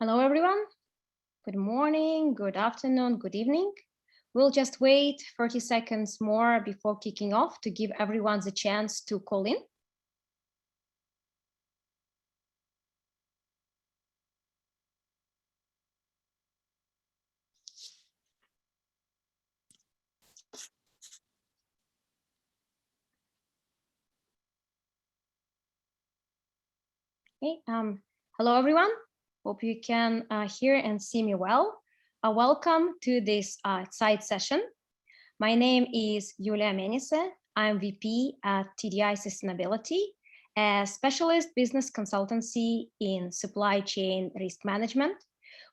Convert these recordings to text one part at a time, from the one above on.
Hello, everyone. Good morning, good afternoon, good evening. We'll just wait 30 seconds more before kicking off to give everyone the chance to call in. Okay, hello, everyone. Hope you can hear and see me well. Welcome to this side session. My name is Yulia Menise. I'm VP at TDI Sustainability, a specialist business consultancy in supply chain risk management.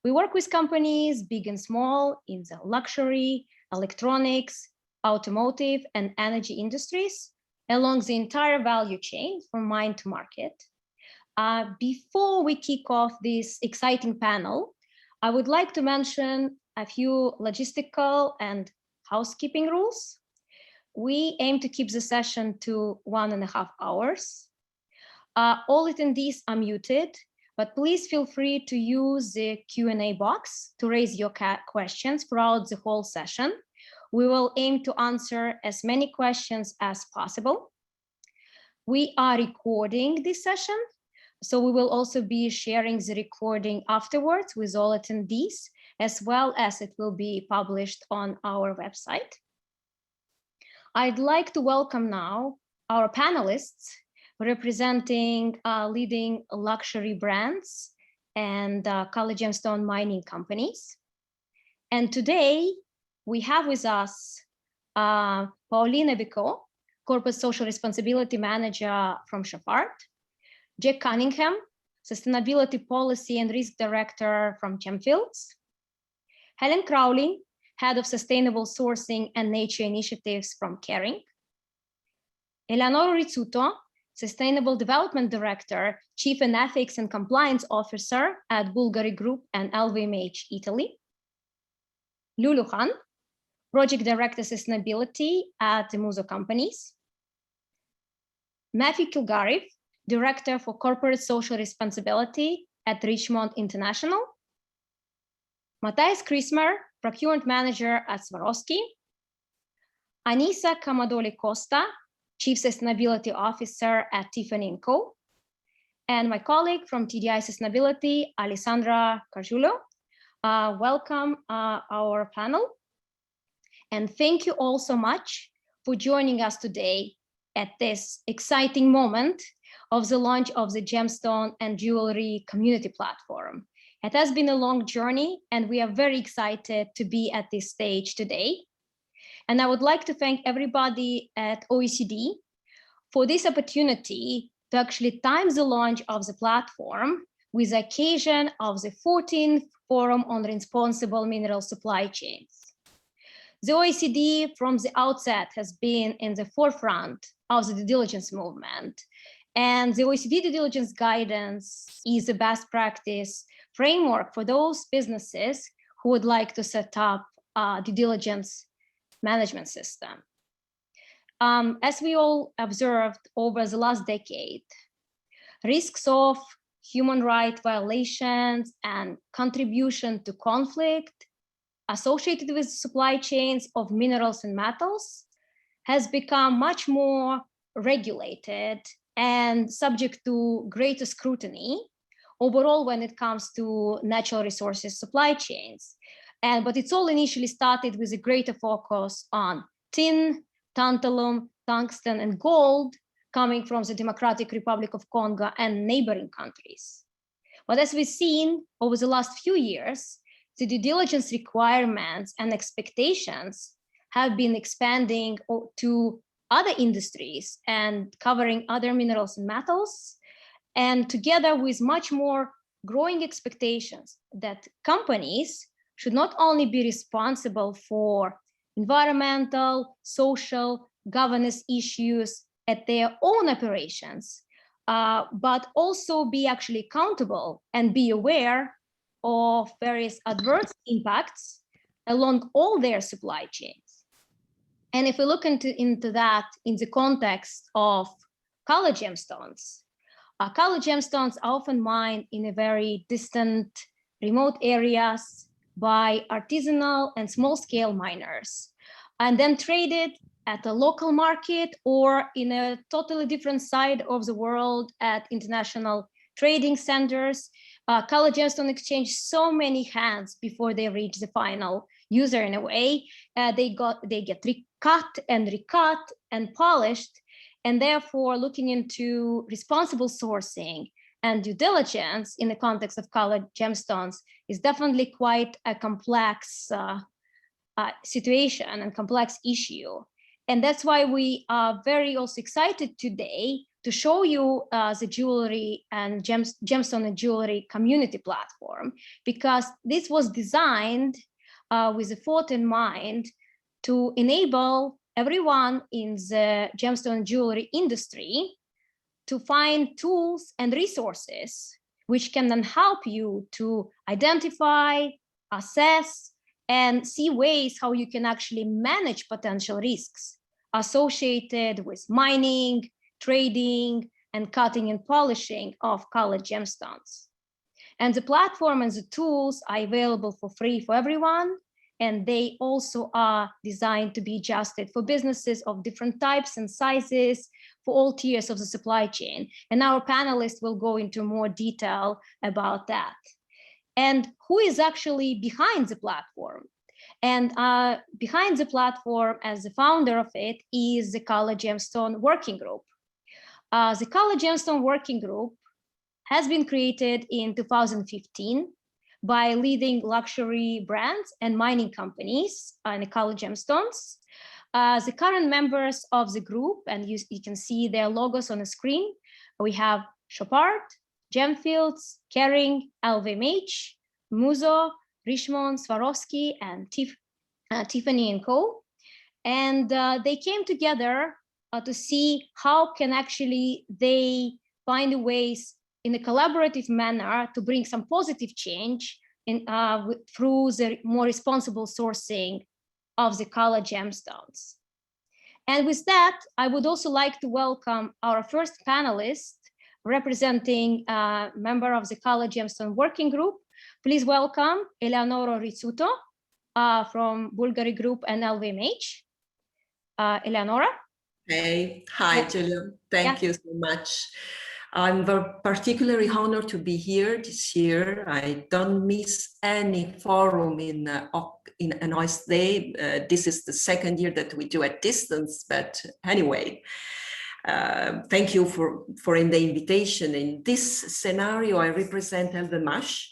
We work with companies big and small in the luxury, electronics, automotive, and energy industries along the entire value chain from mine to market. Before we kick off this exciting panel, I would like to mention a few logistical and housekeeping rules. We aim to keep the session to 1.5 hours. All attendees are muted, but please feel free to use the Q&A box to raise your questions throughout the whole session. We will aim to answer as many questions as possible. We are recording this session, so we will also be sharing the recording afterwards with all attendees, as well as it will be published on our website. I'd like to welcome now our panelists representing leading luxury brands and color gemstone mining companies. And today we have with us Paulina Bicot, Corporate Social Responsibility Manager from Shapard, Jack Cunningham, Sustainability Policy and Risk Director from Gemfields, Helen Crowley, Head of Sustainable Sourcing and Nature Initiatives from Kering, Eleonora Rizzuto, Sustainable Development Director, Chief and Ethics and Compliance Officer at Bulgari Group and LVMH Italy, Lulu Khan, Project Director Sustainability at the Muso Companies, Matthew Kilgariff, Director for Corporate Social Responsibility at Richemont International, Matthias Krismer, Procurement Manager at Swarovski, Anissa Camadoli Costa, Chief Sustainability Officer at Tiffany & Co., and my colleague from TDI Sustainability, Alessandra Cargiulo. Welcome our panel. And thank you all so much for joining us today at this exciting moment of the launch of the Gemstone and Jewellery community platform. It has been a long journey, and we are very excited to be at this stage today. And I would like to thank everybody at OECD for this opportunity to actually time the launch of the platform with the occasion of the 14th Forum on Responsible Mineral Supply Chains. The OECD from the outset has been in the forefront of the due diligence movement. And the OECD due diligence guidance is the best practice framework for those businesses who would like to set up a due diligence management system. As we all observed over the last decade, risks of human rights violations and contribution to conflict associated with supply chains of minerals and metals has become much more regulated and subject to greater scrutiny overall when it comes to natural resources supply chains. But it's all initially started with a greater focus on tin, tantalum, tungsten, and gold coming from the Democratic Republic of Congo and neighboring countries. But as we've seen over the last few years, the due diligence requirements and expectations have been expanding to other industries and covering other minerals and metals, and together with much more growing expectations that companies should not only be responsible for environmental, social, governance issues at their own operations, but also be actually accountable and be aware of various adverse impacts along all their supply chains. And if we look into that in the context of color gemstones are often mined in a very distant remote areas by artisanal and small-scale miners, and then traded at a local market or in a totally different side of the world at international trading centers. Color gemstone exchange so many hands before they reach the final user in a way. They get recut and polished, and therefore looking into responsible sourcing and due diligence in the context of colored gemstones is definitely quite a complex situation and complex issue. And that's why we are very also excited today to show you the jewelry and gemstone and jewelry community platform, because this was designed with a thought in mind to enable everyone in the gemstone jewelry industry to find tools and resources which can then help you to identify, assess, and see ways how you can actually manage potential risks associated with mining, trading, and cutting and polishing of colored gemstones. And the platform and the tools are available for free for everyone, and they also are designed to be adjusted for businesses of different types and sizes, for all tiers of the supply chain. And our panelists will go into more detail about that. And who is actually behind the platform? And behind the platform, as the founder of it, is the Color Gemstone Working Group. The Color Gemstone Working Group has been created in 2015 by leading luxury brands and mining companies in the color gemstones. The current members of the group, and you can see their logos on the screen, we have Chopard, Gemfields, Kering, LVMH, Muzo, Richemont, Swarovski, and Tiffany & Co. And they came together to see how can actually they find ways in a collaborative manner to bring some positive change in, through the more responsible sourcing of the color gemstones. And with that, I would also like to welcome our first panelist representing a member of the Color Gemstone Working Group. Please welcome Eleonora Rizzuto from Bulgari Group and LVMH. Eleonora? Hey, hi, Julia. Thank you so much. I'm particularly honored to be here this year. I don't miss any forum in Noise Day. This is the second year that we do at distance, but anyway, thank you for the invitation. In this scenario, I represent LVMH.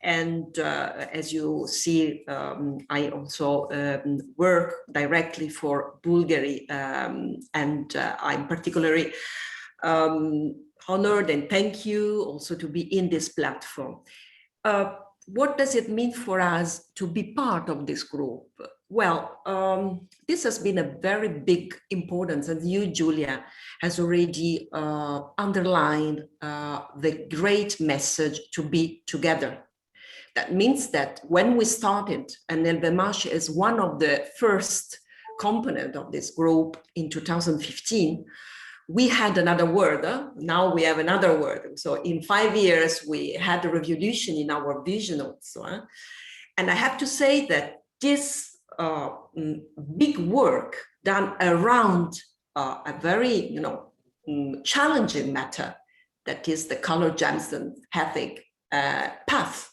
And as you see, I also work directly for Bulgari, and I'm particularly honored and thank you also to be in this platform. What does it mean for us to be part of this group? Well, this has been a very big importance, and you, Julia, has already underlined the great message to be together. That means that when we started, and LVMH is one of the first component of this group in 2015, we had another word. Now we have another word. So in 5 years, we had a revolution in our vision also. And I have to say that this big work done around a very, challenging matter, that is the color gemstone ethic path,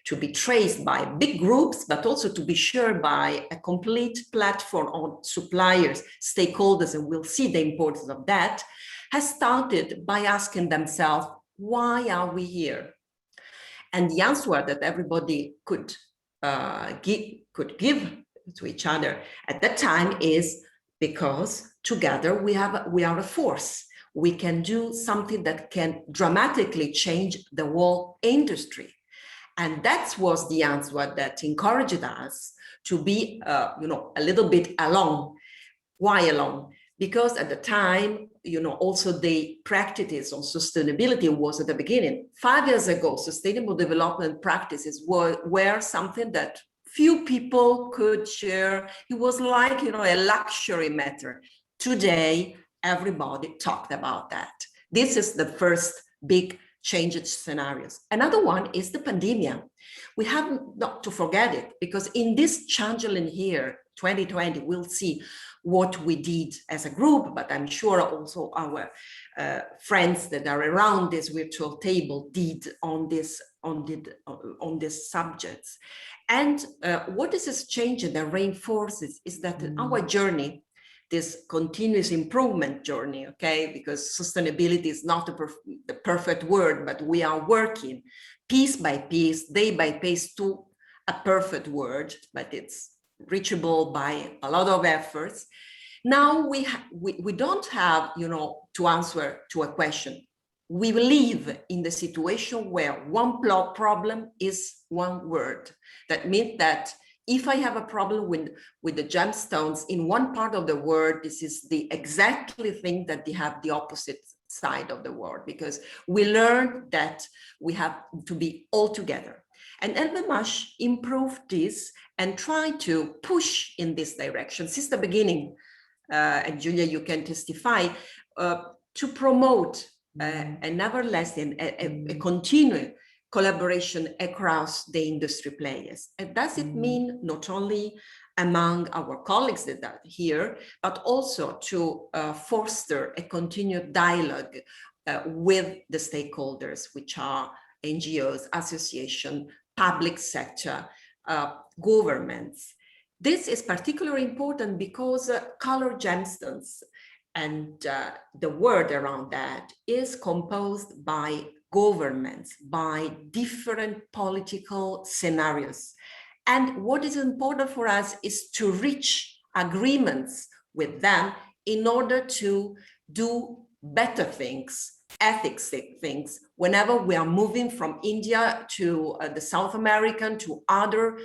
to be traced by big groups, but also to be shared by a complete platform of suppliers, stakeholders, and we'll see the importance of that, has started by asking themselves, why are we here? And the answer that everybody could give to each other at that time is because together we are a force. We can do something that can dramatically change the whole industry. And that was the answer that encouraged us to be, a little bit alone. Why alone? Because at the time, also the practices on sustainability was at the beginning. 5 years ago, sustainable development practices were something that few people could share. It was like, a luxury matter. Today, everybody talked about that. This is the first big changed scenarios. Another one is the pandemic. We have not to forget it, because in this challenging year, 2020, we'll see what we did as a group, but I'm sure also our friends that are around this virtual table did on this subjects. And what this has changed and reinforces is that our journey, this continuous improvement journey, okay, because sustainability is not the perfect word, but we are working piece by piece, day by piece to a perfect word, but it's reachable by a lot of efforts. Now we don't have, you know, to answer to a question. We live in the situation where one problem is one word. That means that if I have a problem with the gemstones in one part of the world, this is the exactly thing that they have the opposite side of the world, because we learn that we have to be all together. And LVMH improved this and try to push in this direction since the beginning. And Julia, you can testify, to promote an everlasting, a continuing collaboration across the industry players. And does it mean not only among our colleagues that are here, but also to foster a continued dialogue with the stakeholders, which are NGOs, associations, public sector, governments. This is particularly important because color gemstones and the word around that is composed by governments, by different political scenarios. And what is important for us is to reach agreements with them in order to do better things, ethics things, whenever we are moving from India to the South American to other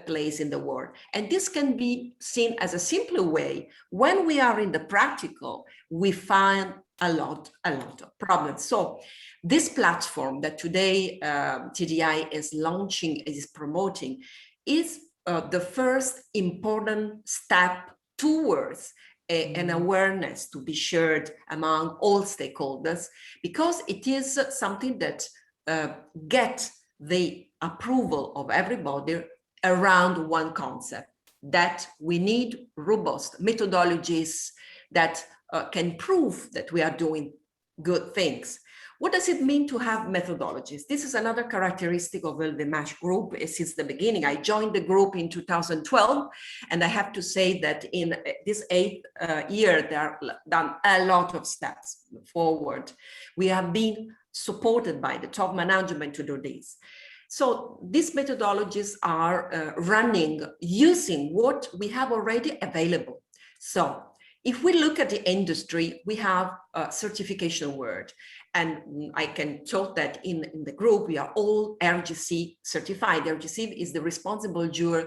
place in the world. And this can be seen as a simpler way. When we are in the practical, we find a lot of problems. So this platform that today TDI is launching, is promoting, is the first important step towards an awareness to be shared among all stakeholders, because it is something that gets the approval of everybody around one concept, that we need robust methodologies that can prove that we are doing good things. What does it mean to have methodologies? This is another characteristic of the MASH group since the beginning. I joined the group in 2012, and I have to say that in this 8th year, there are done a lot of steps forward. We have been supported by the top management to do this. So these methodologies are running using what we have already available. So if we look at the industry, we have a certification word. And I can talk that in the group, we are all RGC certified. RGC is the responsible jewel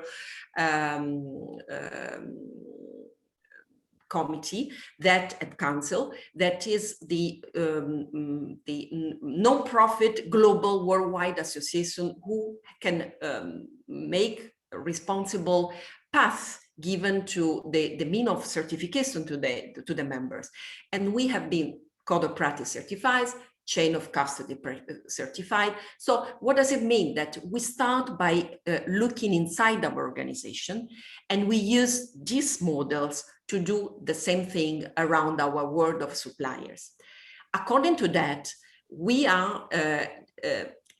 committee that at council, that is the non-profit global worldwide association who can make a responsible path given to the mean of certification to the members. And we have been Code of Practice certified, Chain of Custody certified. So what does it mean? That we start by looking inside our organization, and we use these models to do the same thing around our world of suppliers. According to that, we are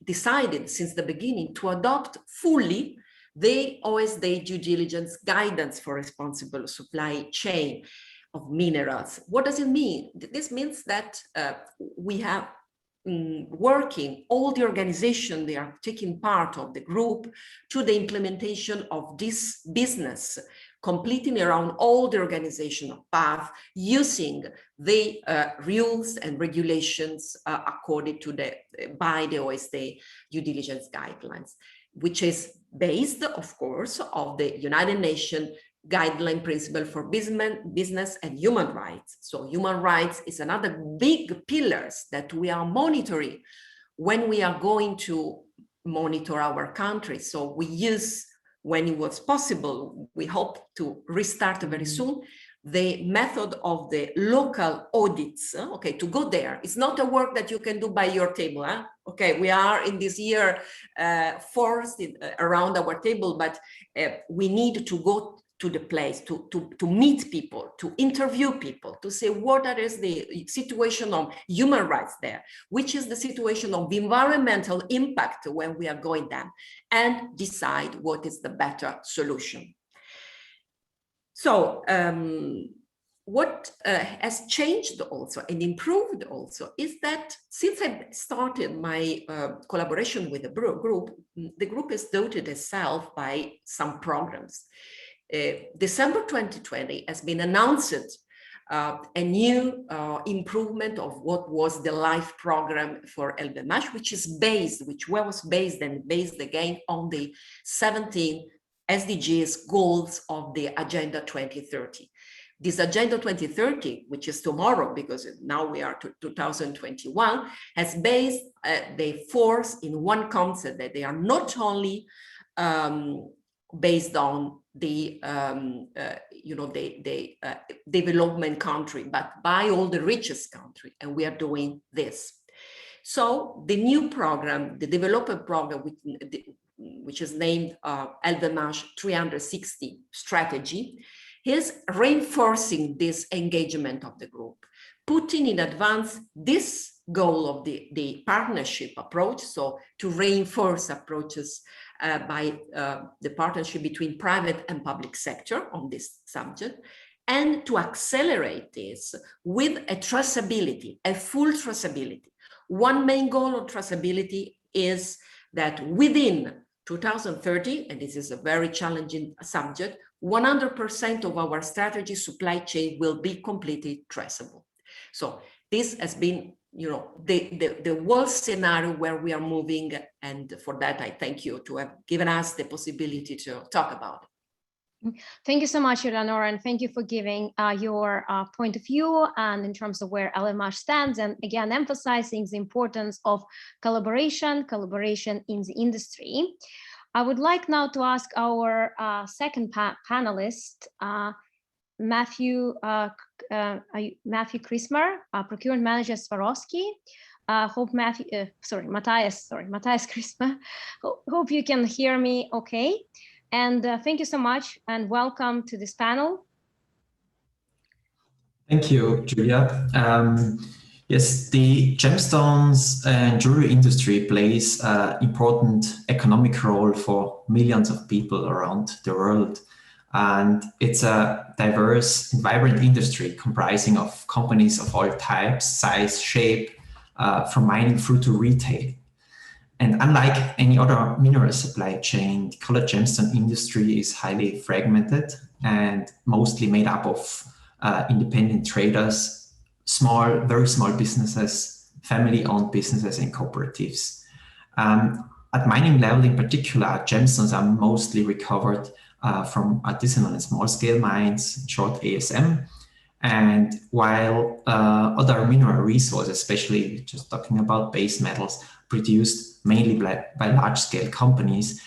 decided since the beginning to adopt fully the OSD due diligence guidance for responsible supply chain of minerals. What does it mean? This means that we have working, all the organization, they are taking part of the group to the implementation of this business, completing around all the organizational path, using the rules and regulations according to by the OSD due diligence guidelines, which is based, of course, of the United Nations guideline principle for business and human rights. So human rights is another big pillars that we are monitoring when we are going to monitor our country. So we use, when it was possible, we hope to restart very soon, the method of the local audits, okay, to go there. It's not a work that you can do by your table. Okay, we are in this year forced around our table, but we need to go to the place, to meet people, to interview people, to say what is the situation of human rights there, which is the situation of the environmental impact when we are going there, and decide what is the better solution. So what has changed also and improved also is that since I started my collaboration with the group is doted itself by some programs. December 2020 has been announced a new improvement of what was the LIFE program for LVMH, which was based again on the 17 SDGs goals of the Agenda 2030. This Agenda 2030, which is tomorrow, because now we are to 2021, has based the force in one concept that they are not only based on the development country, but by all the richest country, and we are doing this. So the new program, the development program, which is named LVMH 360 strategy, is reinforcing this engagement of the group, putting in advance this goal of the partnership approach, so to reinforce approaches by the partnership between private and public sector on this subject, and to accelerate this with a traceability, a full traceability. One main goal of traceability is that within 2030, and this is a very challenging subject, 100% of our strategy supply chain will be completely traceable. So this has been, the world scenario where we are moving, and for that I thank you to have given us the possibility to talk about it. Thank you so much, Eleonora, and thank you for giving your point of view and in terms of where LVMH stands, and again emphasizing the importance of collaboration in the industry. I would like now to ask our second panelist, Matthew Krismer, Procurement Manager Swarovski. Matthias Krismer. Hope you can hear me okay. And thank you so much and welcome to this panel. Thank you, Julia. Yes, the gemstones and jewelry industry plays an important economic role for millions of people around the world. And it's a diverse and vibrant industry comprising of companies of all types, size, shape, from mining through to retail. And unlike any other mineral supply chain, the colored gemstone industry is highly fragmented and mostly made up of independent traders, very small businesses, family-owned businesses and cooperatives. At mining level in particular, gemstones are mostly recovered from artisanal and small-scale mines, in short ASM. And while other mineral resources, especially just talking about base metals, produced mainly by large-scale companies,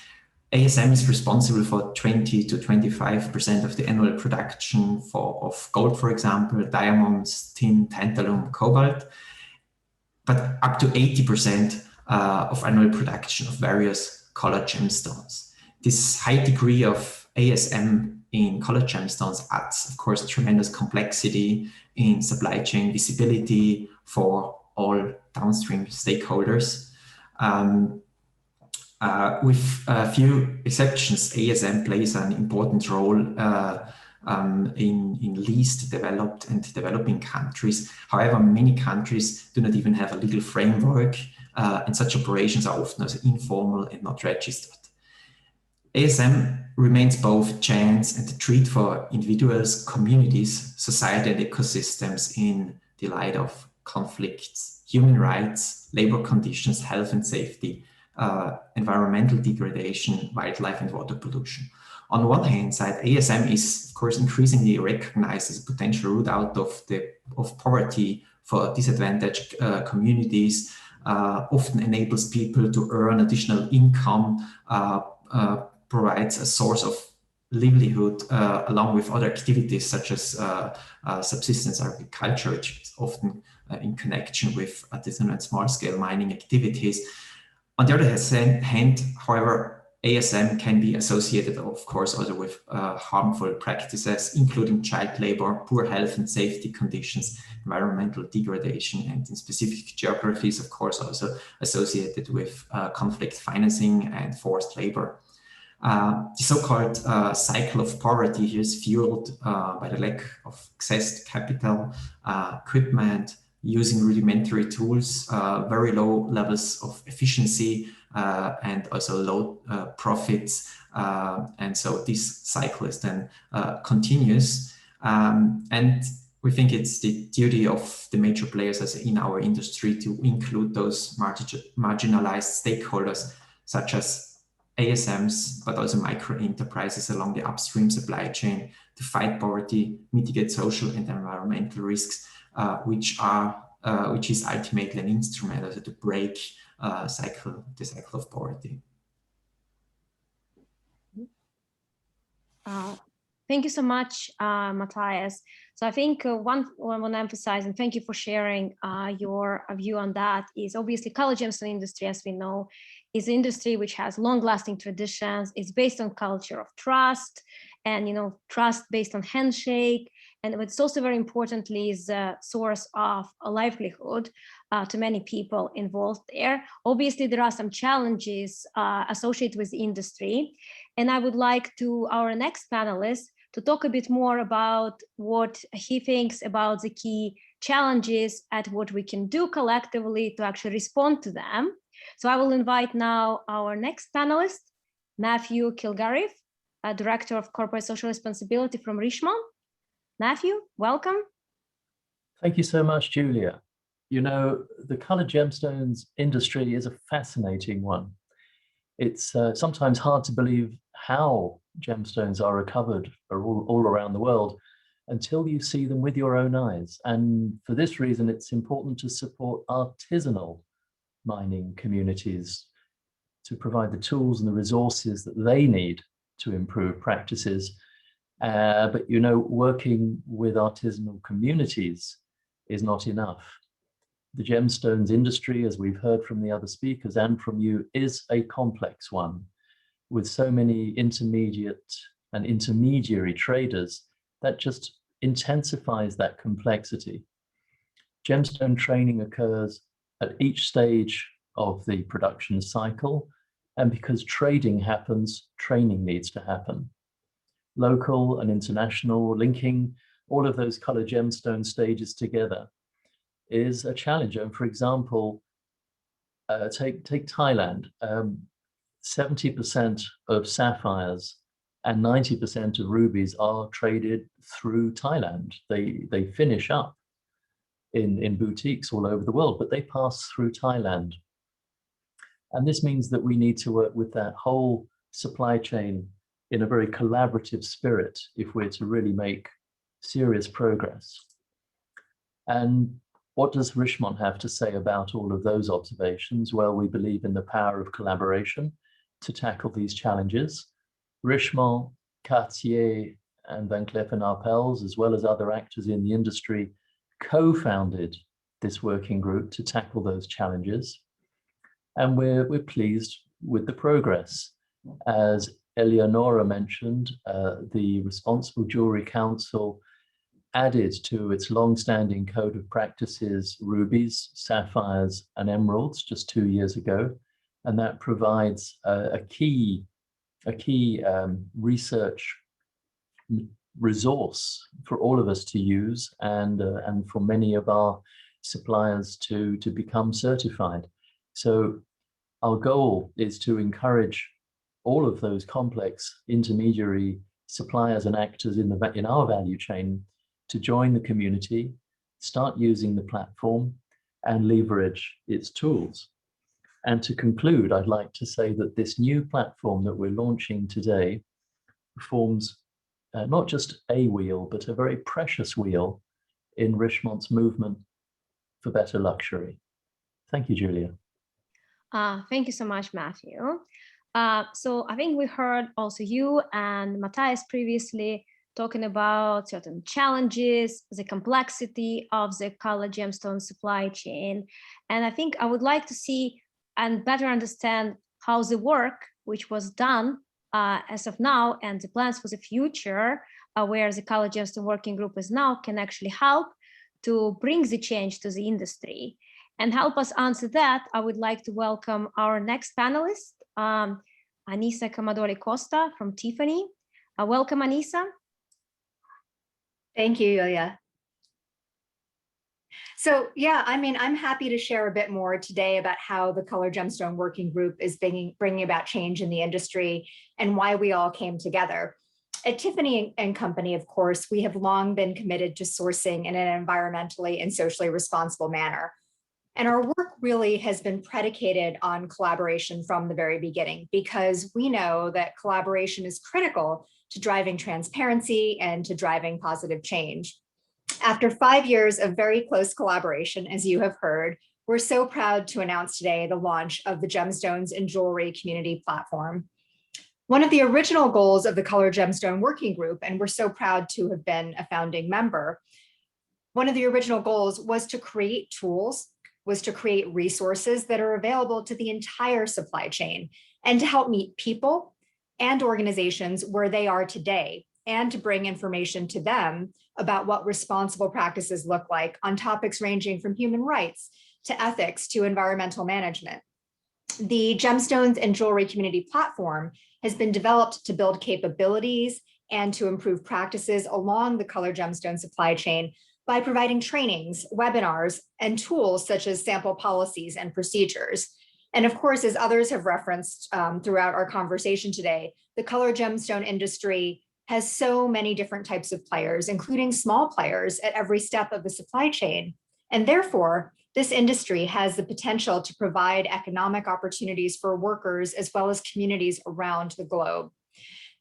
ASM is responsible for 20 to 25% of the annual production of gold, for example, diamonds, tin, tantalum, cobalt, but up to 80% of annual production of various colored gemstones. This high degree of ASM in colored gemstones adds, of course, tremendous complexity in supply chain visibility for all downstream stakeholders. With a few exceptions, ASM plays an important role in least developed and developing countries. However, many countries do not even have a legal framework, and such operations are often also informal and not registered. ASM remains both chance and a treat for individuals, communities, society and ecosystems in the light of conflicts, human rights, labor conditions, health and safety, environmental degradation, wildlife and water pollution. On one hand side, ASM is of course increasingly recognized as a potential route out of poverty for disadvantaged communities, often enables people to earn additional income, provides a source of livelihood along with other activities such as subsistence agriculture, which is often in connection with artisanal and small-scale mining activities. On the other hand, however, ASM can be associated, of course, also with harmful practices, including child labor, poor health and safety conditions, environmental degradation, and in specific geographies, of course, also associated with conflict financing and forced labor. The so-called cycle of poverty here is fueled by the lack of access to capital, equipment, using rudimentary tools, very low levels of efficiency, and also low profits. And so this cycle is then continuous. And we think it's the duty of the major players as in our industry to include those marginalized stakeholders, such as ASMs, but also micro enterprises along the upstream supply chain to fight poverty, mitigate social and environmental risks, which is ultimately an instrument also to break the cycle of poverty. Thank you so much, Matthias. So I think one I want to emphasize, and thank you for sharing your view on that, is obviously color gemstone industry, as we know, is an industry which has long-lasting traditions. It's based on culture of trust, and trust based on handshake. And what's also very importantly is a source of a livelihood to many people involved there. Obviously, there are some challenges associated with the industry. And I would like our next panelist to talk a bit more about what he thinks about the key challenges and what we can do collectively to actually respond to them. So I will invite now our next panelist, Matthew Kilgarriff, Director of Corporate Social Responsibility from Richemont. Matthew, welcome. Thank you so much, Julia. The colored gemstones industry is a fascinating one. It's sometimes hard to believe how gemstones are recovered all around the world until you see them with your own eyes. And for this reason, it's important to support artisanal mining communities to provide the tools and the resources that they need to improve practices. But working with artisanal communities is not enough. The gemstones industry, as we've heard from the other speakers and from you, is a complex one with so many intermediate and intermediary traders that just intensifies that complexity. Gemstone training occurs at each stage of the production cycle, and because trading happens, training needs to happen. Local and international, linking all of those colored gemstone stages together is a challenge. And for example, take Thailand. 70% of sapphires and 90% of rubies are traded through Thailand. They finish up in boutiques all over the world, but they pass through Thailand. And this means that we need to work with that whole supply chain in a very collaborative spirit if we're to really make serious progress. And what does Richemont have to say about all of those observations? Well, we believe in the power of collaboration to tackle these challenges. Richemont, Cartier, and Van Cleef & Arpels, as well as other actors in the industry, co-founded this working group to tackle those challenges. And we're pleased with the progress. As Eleonora mentioned, the Responsible Jewellery Council added to its long-standing code of practices rubies, sapphires, and emeralds just 2 years ago, and that provides a key research resource for all of us to use and for many of our suppliers to become certified. So our goal is to encourage all of those complex intermediary suppliers and actors in our value chain to join the community, start using the platform, and leverage its tools. And to conclude, I'd like to say that this new platform that we're launching today forms not just a wheel, but a very precious wheel in Richemont's movement for better luxury. Thank you, Julia. Thank you so much, Matthew. So I think we heard also you and Matthias previously talking about certain challenges, the complexity of the color gemstone supply chain. And I think I would like to see and better understand how the work which was done as of now and the plans for the future, where the color gemstone working group is now, can actually help to bring the change to the industry. And help us answer that, I would like to welcome our next panelist, Anissa Commodore Costa from Tiffany. Welcome, Anissa. Thank you, Yulia. So yeah, I mean, I'm happy to share a bit more today about how the Color Gemstone Working Group is bringing about change in the industry and why we all came together. At Tiffany & Company, of course, we have long been committed to sourcing in an environmentally and socially responsible manner. And our work really has been predicated on collaboration from the very beginning, because we know that collaboration is critical to driving transparency and to driving positive change. After 5 years of very close collaboration, as you have heard, we're so proud to announce today the launch of the Gemstones and Jewelry community platform. One of the original goals of the Color Gemstone Working Group, and we're so proud to have been a founding member, one of the original goals was to create tools, was to create resources that are available to the entire supply chain and to help meet people and organizations where they are today, and to bring information to them about what responsible practices look like on topics ranging from human rights to ethics to environmental management. The Gemstones and Jewelry community platform has been developed to build capabilities and to improve practices along the color gemstone supply chain by providing trainings, webinars, and tools such as sample policies and procedures. And of course, as others have referenced throughout our conversation today, the color gemstone industry has so many different types of players, including small players at every step of the supply chain. And therefore, this industry has the potential to provide economic opportunities for workers as well as communities around the globe.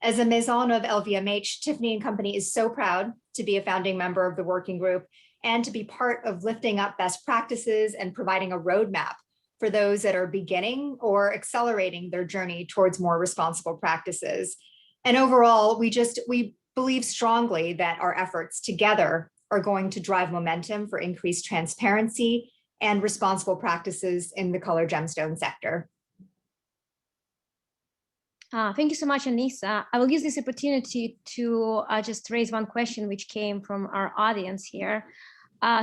As a maison of LVMH, Tiffany & Company is so proud to be a founding member of the working group and to be part of lifting up best practices and providing a roadmap for those that are beginning or accelerating their journey towards more responsible practices. And overall, we believe strongly that our efforts together are going to drive momentum for increased transparency and responsible practices in the color gemstone sector. Thank you so much, Anissa. I will use this opportunity to just raise one question which came from our audience here.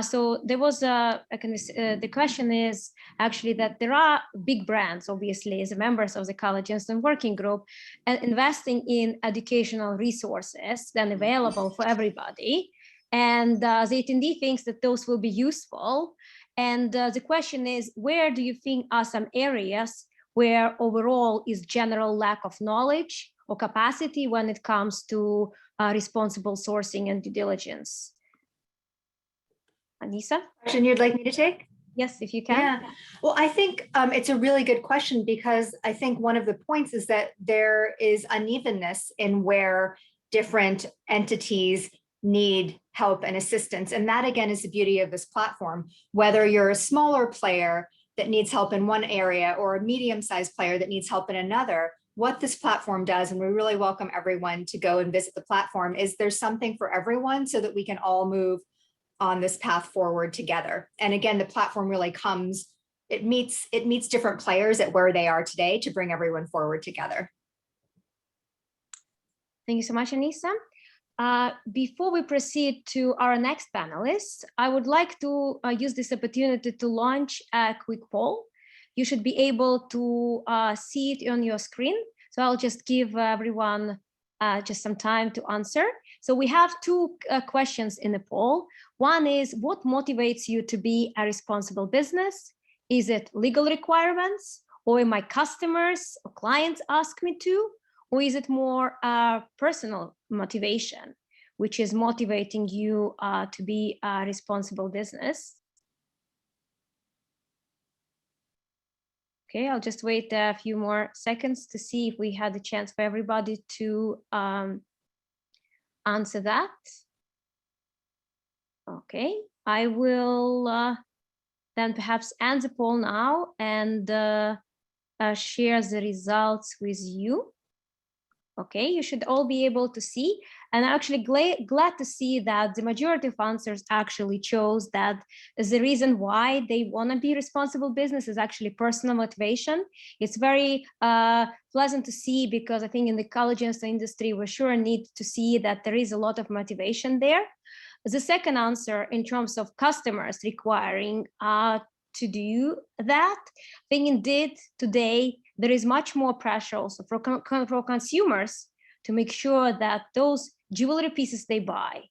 So there was the question is actually that there are big brands, obviously, as members of the Color Gemstone Working Group, and investing in educational resources then available for everybody. And the attendee thinks that those will be useful. And the question is, where do you think are some areas where overall is general lack of knowledge or capacity when it comes to responsible sourcing and due diligence? Anissa? Question you'd like me to take? Yes, if you can. Yeah, well, I think it's a really good question, because I think one of the points is that there is unevenness in where different entities need help and assistance. And that, again, is the beauty of this platform. Whether you're a smaller player that needs help in one area or a medium-sized player that needs help in another, what this platform does, and we really welcome everyone to go and visit the platform, is there's something for everyone so that we can all move on this path forward together. And again, the platform really comes, it meets different players at where they are today to bring everyone forward together. Thank you so much, Anissa. Before we proceed to our next panelists, I would like to use this opportunity to launch a quick poll. You should be able to see it on your screen. So I'll just give everyone just some time to answer. So we have two questions in the poll. One is, what motivates you to be a responsible business? Is it legal requirements, or my customers or clients ask me to? Or is it more personal motivation, which is motivating you to be a responsible business? Okay, I'll just wait a few more seconds to see if we had the chance for everybody to answer that. Okay, I will then perhaps end the poll now and share the results with you. Okay, you should all be able to see. And I'm actually glad to see that the majority of answers actually chose that the reason why they want to be responsible business is actually personal motivation. It's very pleasant to see, because I think in the collagen industry, we sure need to see that there is a lot of motivation there. The second answer, in terms of customers requiring to do that, I think indeed today there is much more pressure also for consumers to make sure that those jewelry pieces they buy,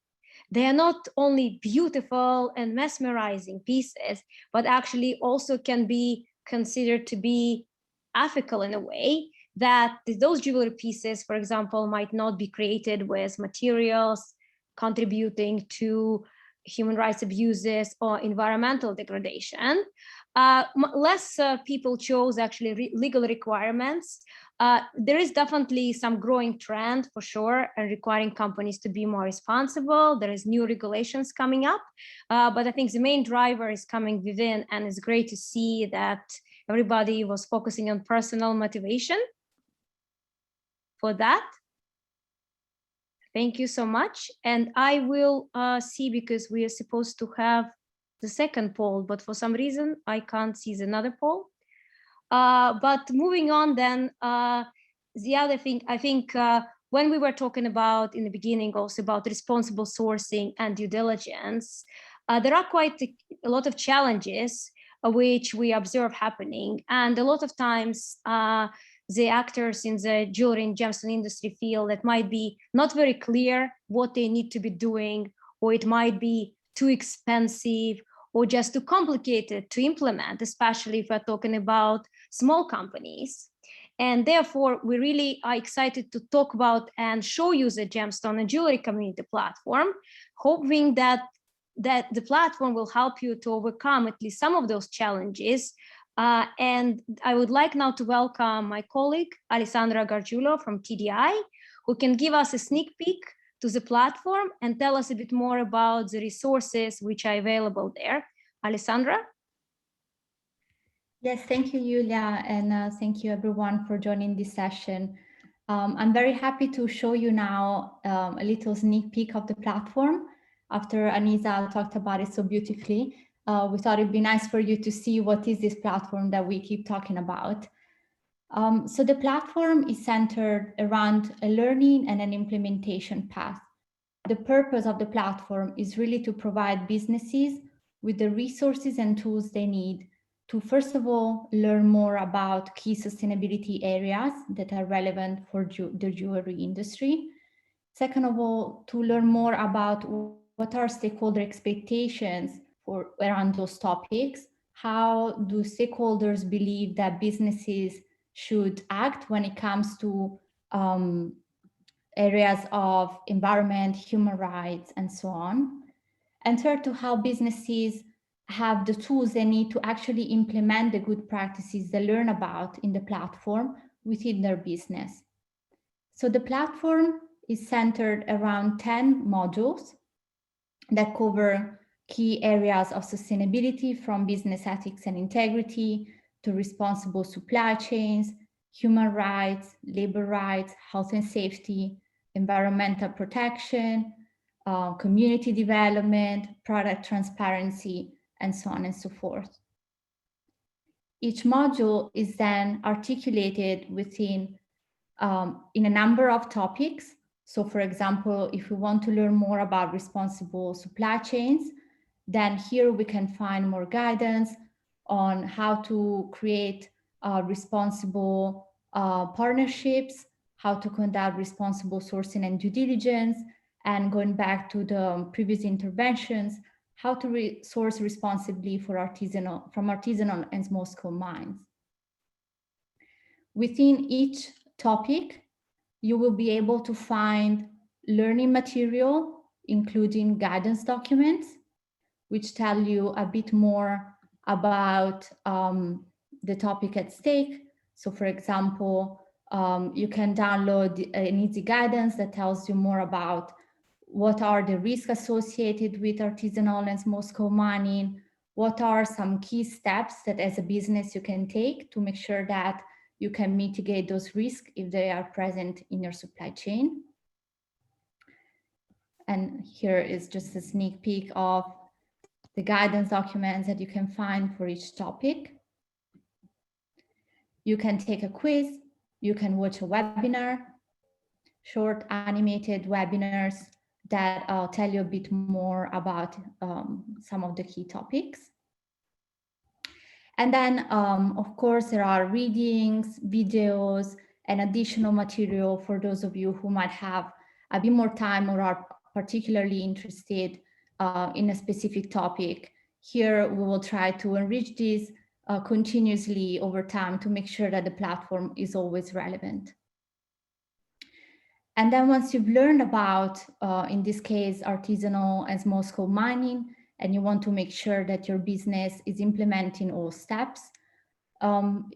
they are not only beautiful and mesmerizing pieces, but actually also can be considered to be ethical in a way, that those jewelry pieces, for example, might not be created with materials contributing to human rights abuses or environmental degradation. Less people chose actually legal requirements. There is definitely some growing trend for sure, and requiring companies to be more responsible. There is new regulations coming up, but I think the main driver is coming within, and it's great to see that everybody was focusing on personal motivation for that. Thank you so much. And I will see, because we are supposed to have the second poll, but for some reason I can't see another poll. But moving on then, the other thing, I think when we were talking about in the beginning also about responsible sourcing and due diligence, there are quite a lot of challenges which we observe happening. And a lot of times, the actors in the jewelry and gemstone industry feel that might be not very clear what they need to be doing, or it might be too expensive or just too complicated to implement, especially if we're talking about small companies. And therefore, we really are excited to talk about and show you the Gemstone and Jewelry Community Platform, hoping that the platform will help you to overcome at least some of those challenges. And I would like now to welcome my colleague, Alessandra Gargiulo from TDI, who can give us a sneak peek to the platform and tell us a bit more about the resources which are available there. Alessandra? Yes, thank you, Julia, and thank you everyone for joining this session. I'm very happy to show you now a little sneak peek of the platform. After Anisa talked about it so beautifully, we thought it'd be nice for you to see what is this platform that we keep talking about. So the platform is centered around a learning and an implementation path. The purpose of the platform is really to provide businesses with the resources and tools they need to, first of all, learn more about key sustainability areas that are relevant for the jewelry industry. Second of all, to learn more about what are stakeholder expectations around those topics. How do stakeholders believe that businesses should act when it comes to areas of environment, human rights, and so on. And third, to how businesses have the tools they need to actually implement the good practices they learn about in the platform within their business. So the platform is centered around 10 modules that cover key areas of sustainability, from business ethics and integrity to responsible supply chains, human rights, labor rights, health and safety, environmental protection, community development, product transparency, and so on and so forth. Each module is then articulated within in a number of topics. So for example, if we want to learn more about responsible supply chains, then here we can find more guidance on how to create responsible partnerships, how to conduct responsible sourcing and due diligence, and going back to the previous interventions, how to source responsibly from artisanal and small-scale mines. Within each topic, you will be able to find learning material, including guidance documents, which tell you a bit more about the topic at stake. So for example, you can download an easy guidance that tells you more about what are the risks associated with artisanal and small-scale mining, what are some key steps that as a business you can take to make sure that you can mitigate those risks if they are present in your supply chain. And here is just a sneak peek of the guidance documents that you can find for each topic. You can take a quiz, you can watch a webinar, short animated webinars that tell you a bit more about some of the key topics. And then, of course, there are readings, videos, and additional material for those of you who might have a bit more time or are particularly interested in a specific topic. Here, we will try to enrich this continuously over time to make sure that the platform is always relevant. And then once you've learned about, in this case, artisanal and small scale mining, and you want to make sure that your business is implementing all steps,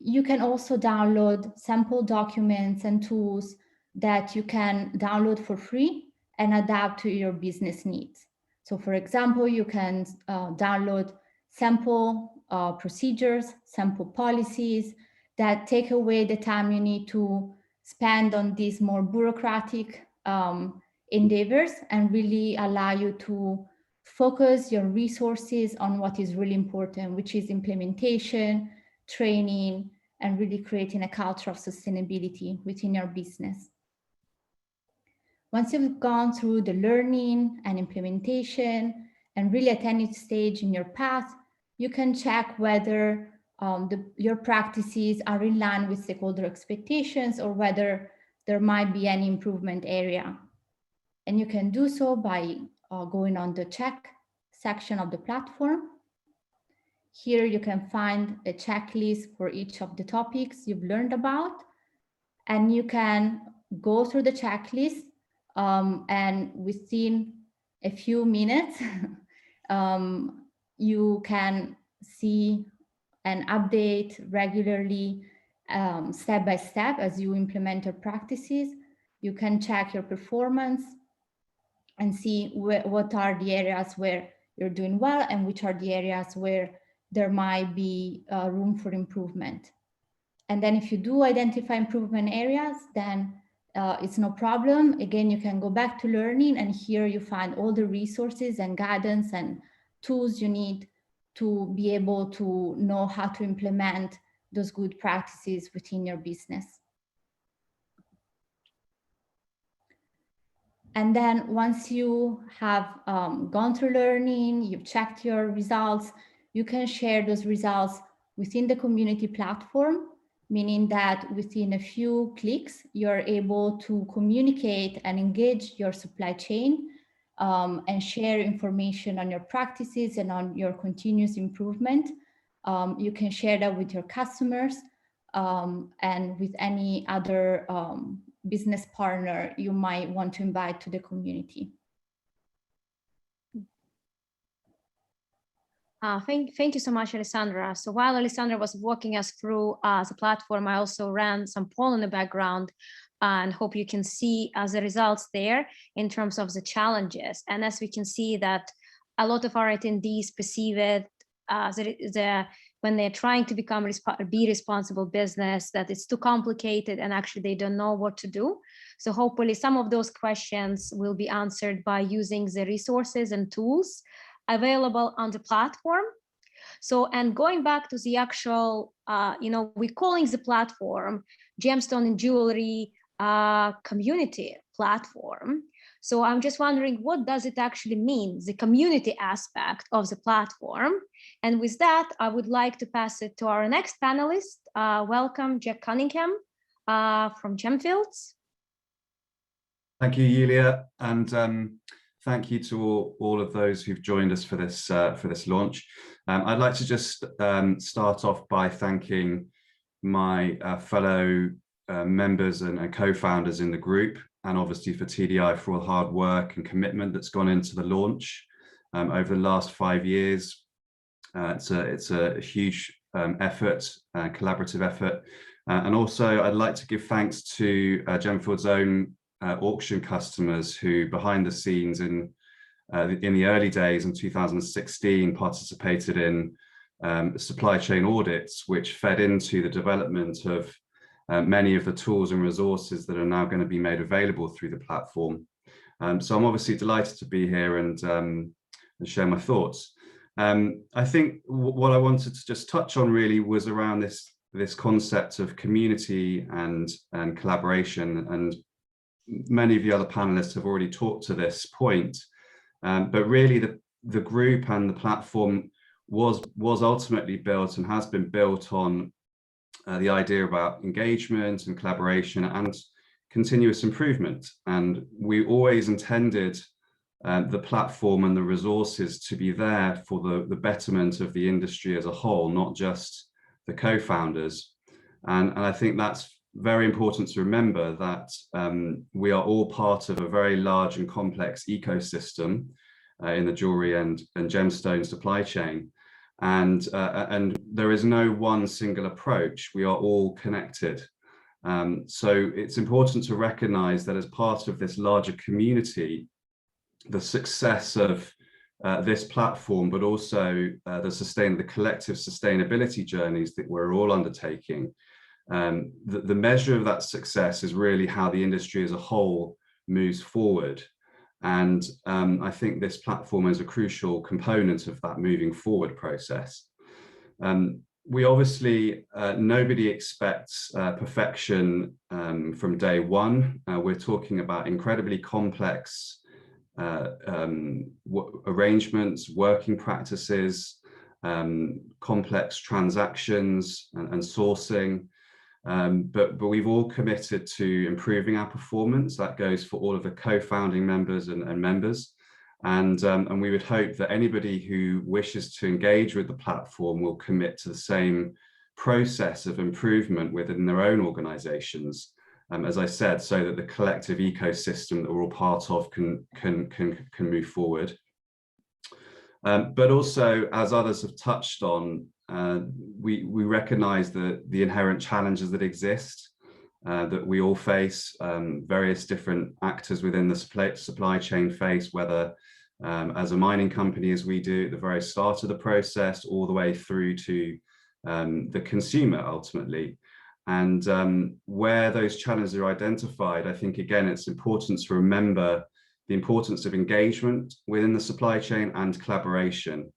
you can also download sample documents and tools that you can download for free and adapt to your business needs. So for example, you can download sample procedures, sample policies that take away the time you need to spend on these more bureaucratic endeavors and really allow you to focus your resources on what is really important, which is implementation, training, and really creating a culture of sustainability within your business. Once you've gone through the learning and implementation and really at any stage in your path, you can check whether your practices are in line with stakeholder expectations or whether there might be any improvement area. And you can do so by going on the check section of the platform. Here you can find a checklist for each of the topics you've learned about, and you can go through the checklist and within a few minutes, you can see and update regularly step by step as you implement your practices. You can check your performance and see what are the areas where you're doing well and which are the areas where there might be room for improvement. And then if you do identify improvement areas, then it's no problem. Again, you can go back to learning, and here you find all the resources and guidance and tools you need to be able to know how to implement those good practices within your business. And then once you have gone through learning, you've checked your results, you can share those results within the community platform, meaning that within a few clicks, you're able to communicate and engage your supply chain and share information on your practices and on your continuous improvement. You can share that with your customers and with any other business partner you might want to invite to the community. Thank you so much, Alessandra. So while Alessandra was walking us through the platform, I also ran some poll in the background and hope you can see the results there in terms of the challenges. And as we can see that a lot of our attendees perceive it when they're trying to be responsible business, that it's too complicated and actually they don't know what to do. So hopefully some of those questions will be answered by using the resources and tools available on the platform. So, and going back to the actual, we're calling the platform Gemstone and Jewellery community platform. So I'm just wondering, what does it actually mean, the community aspect of the platform? And with that, I would like to pass it to our next panelist. Welcome, Jack Cunningham from Gemfields. Thank you, Yulia, and thank you to all of those who've joined us for this launch. I'd like to just start off by thanking my fellow members and co-founders in the group, and obviously for TDI for all hard work and commitment that's gone into the launch over the last 5 years. It's a huge effort, collaborative effort. And also I'd like to give thanks to Gemfields' own auction customers who behind the scenes in the early days in 2016 participated in supply chain audits, which fed into the development of many of the tools and resources that are now going to be made available through the platform. So I'm obviously delighted to be here and share my thoughts. I think what I wanted to just touch on really was around this concept of community and collaboration, and many of the other panelists have already talked to this point, but really the group and the platform was ultimately built and has been built on the idea about engagement and collaboration and continuous improvement. And we always intended the platform and the resources to be there for the betterment of the industry as a whole, not just the co-founders. And I think that's very important to remember, that we are all part of a very large and complex ecosystem in the jewelry and gemstone supply chain. And there is no one single approach. We are all connected. So it's important to recognize that as part of this larger community, the success of this platform, but also the collective sustainability journeys that we're all undertaking, the measure of that success is really how the industry as a whole moves forward. And I think this platform is a crucial component of that moving forward process. We obviously, nobody expects perfection from day one. We're talking about incredibly complex arrangements, working practices, complex transactions and sourcing. But we've all committed to improving our performance. That goes for all of the co-founding members and members. And we would hope that anybody who wishes to engage with the platform will commit to the same process of improvement within their own organizations, as I said, so that the collective ecosystem that we're all part of can move forward. But also, as others have touched on, we recognize the inherent challenges that exist, that we all face, various different actors within the supply chain face, whether as a mining company, as we do at the very start of the process, all the way through to the consumer ultimately. And where those challenges are identified, I think, again, it's important to remember the importance of engagement within the supply chain and collaboration.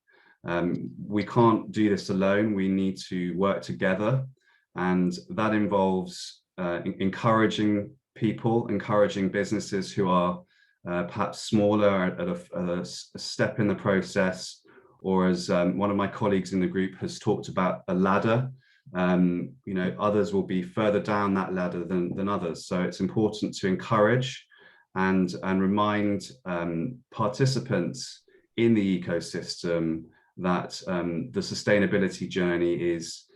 We can't do this alone. We need to work together, and that involves encouraging people, encouraging businesses who are perhaps smaller at a step in the process, or as one of my colleagues in the group has talked about, a ladder. You know, others will be further down that ladder than others. So it's important to encourage and remind participants in the ecosystem that the sustainability journey is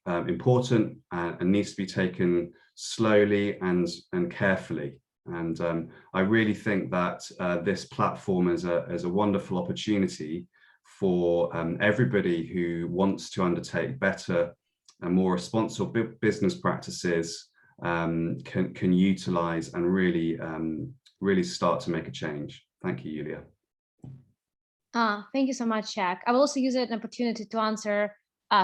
important and needs to be taken slowly and carefully. And I really think that this platform is a wonderful opportunity for everybody who wants to undertake better and more responsible business practices, can utilize and really start to make a change. Thank you, Julia. Thank you so much, Jack. I will also use it an opportunity to answer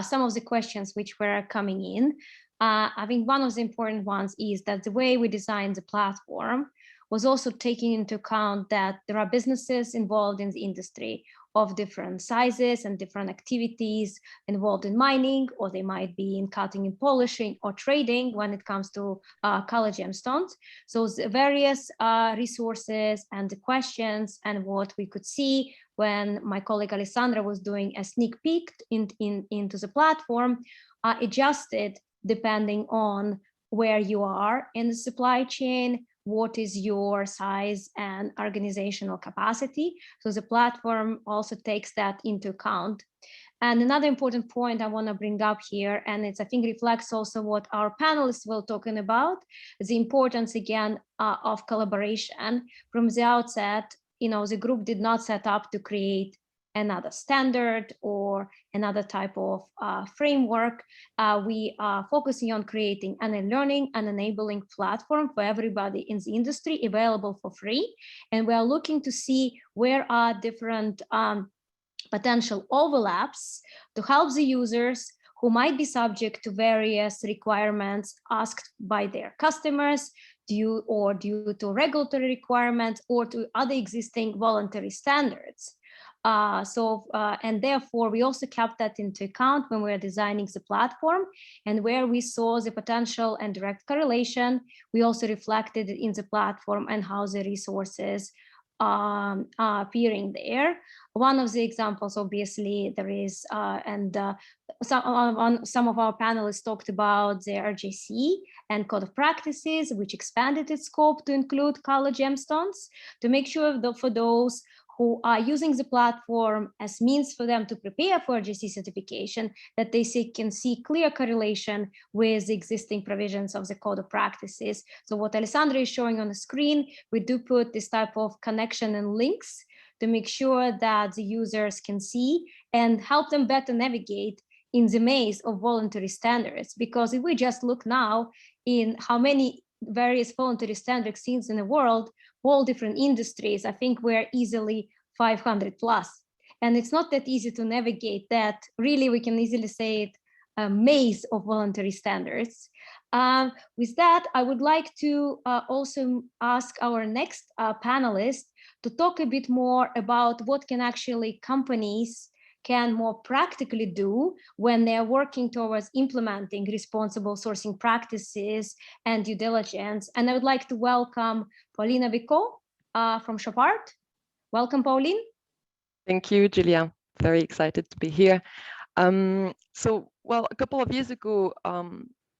some of the questions which were coming in. I think one of the important ones is that the way we designed the platform was also taking into account that there are businesses involved in the industry of different sizes and different activities involved in mining, or they might be in cutting and polishing or trading when it comes to color gemstones. So the various resources and the questions and what we could see when my colleague Alessandra was doing a sneak peek into the platform, adjusted depending on where you are in the supply chain, what is your size and organizational capacity. So the platform also takes that into account. And another important point I want to bring up here, and it's, I think, reflects also what our panelists were talking about, the importance again of collaboration. From the outset, you know, the group did not set up to create another standard or another type of framework. We are focusing on creating an learning and enabling platform for everybody in the industry, available for free. And we are looking to see where are different potential overlaps to help the users who might be subject to various requirements asked by their customers due to regulatory requirements or to other existing voluntary standards. And therefore, we also kept that into account when we were designing the platform, and where we saw the potential and direct correlation, we also reflected it in the platform and how the resources are appearing there. One of the examples, obviously, there is, some of our panelists talked about the RJC and Code of Practices, which expanded its scope to include color gemstones, to make sure that for those who are using the platform as means for them to prepare for RJC certification, that they can see clear correlation with the existing provisions of the Code of Practices. So what Alessandra is showing on the screen, we do put this type of connection and links to make sure that the users can see and help them better navigate in the maze of voluntary standards. Because if we just look now in how many various voluntary standard scenes in the world, all different industries, I think we're easily 500 plus. And it's not that easy to navigate that. Really, we can easily say it, a maze of voluntary standards. With that, I would like to also ask our next panelist to talk a bit more about what can actually companies can more practically do when they're working towards implementing responsible sourcing practices and due diligence. And I would like to welcome Paulina Vico from Chopard. Welcome, Pauline. Thank you, Julia. Very excited to be here. Well, a couple of years ago,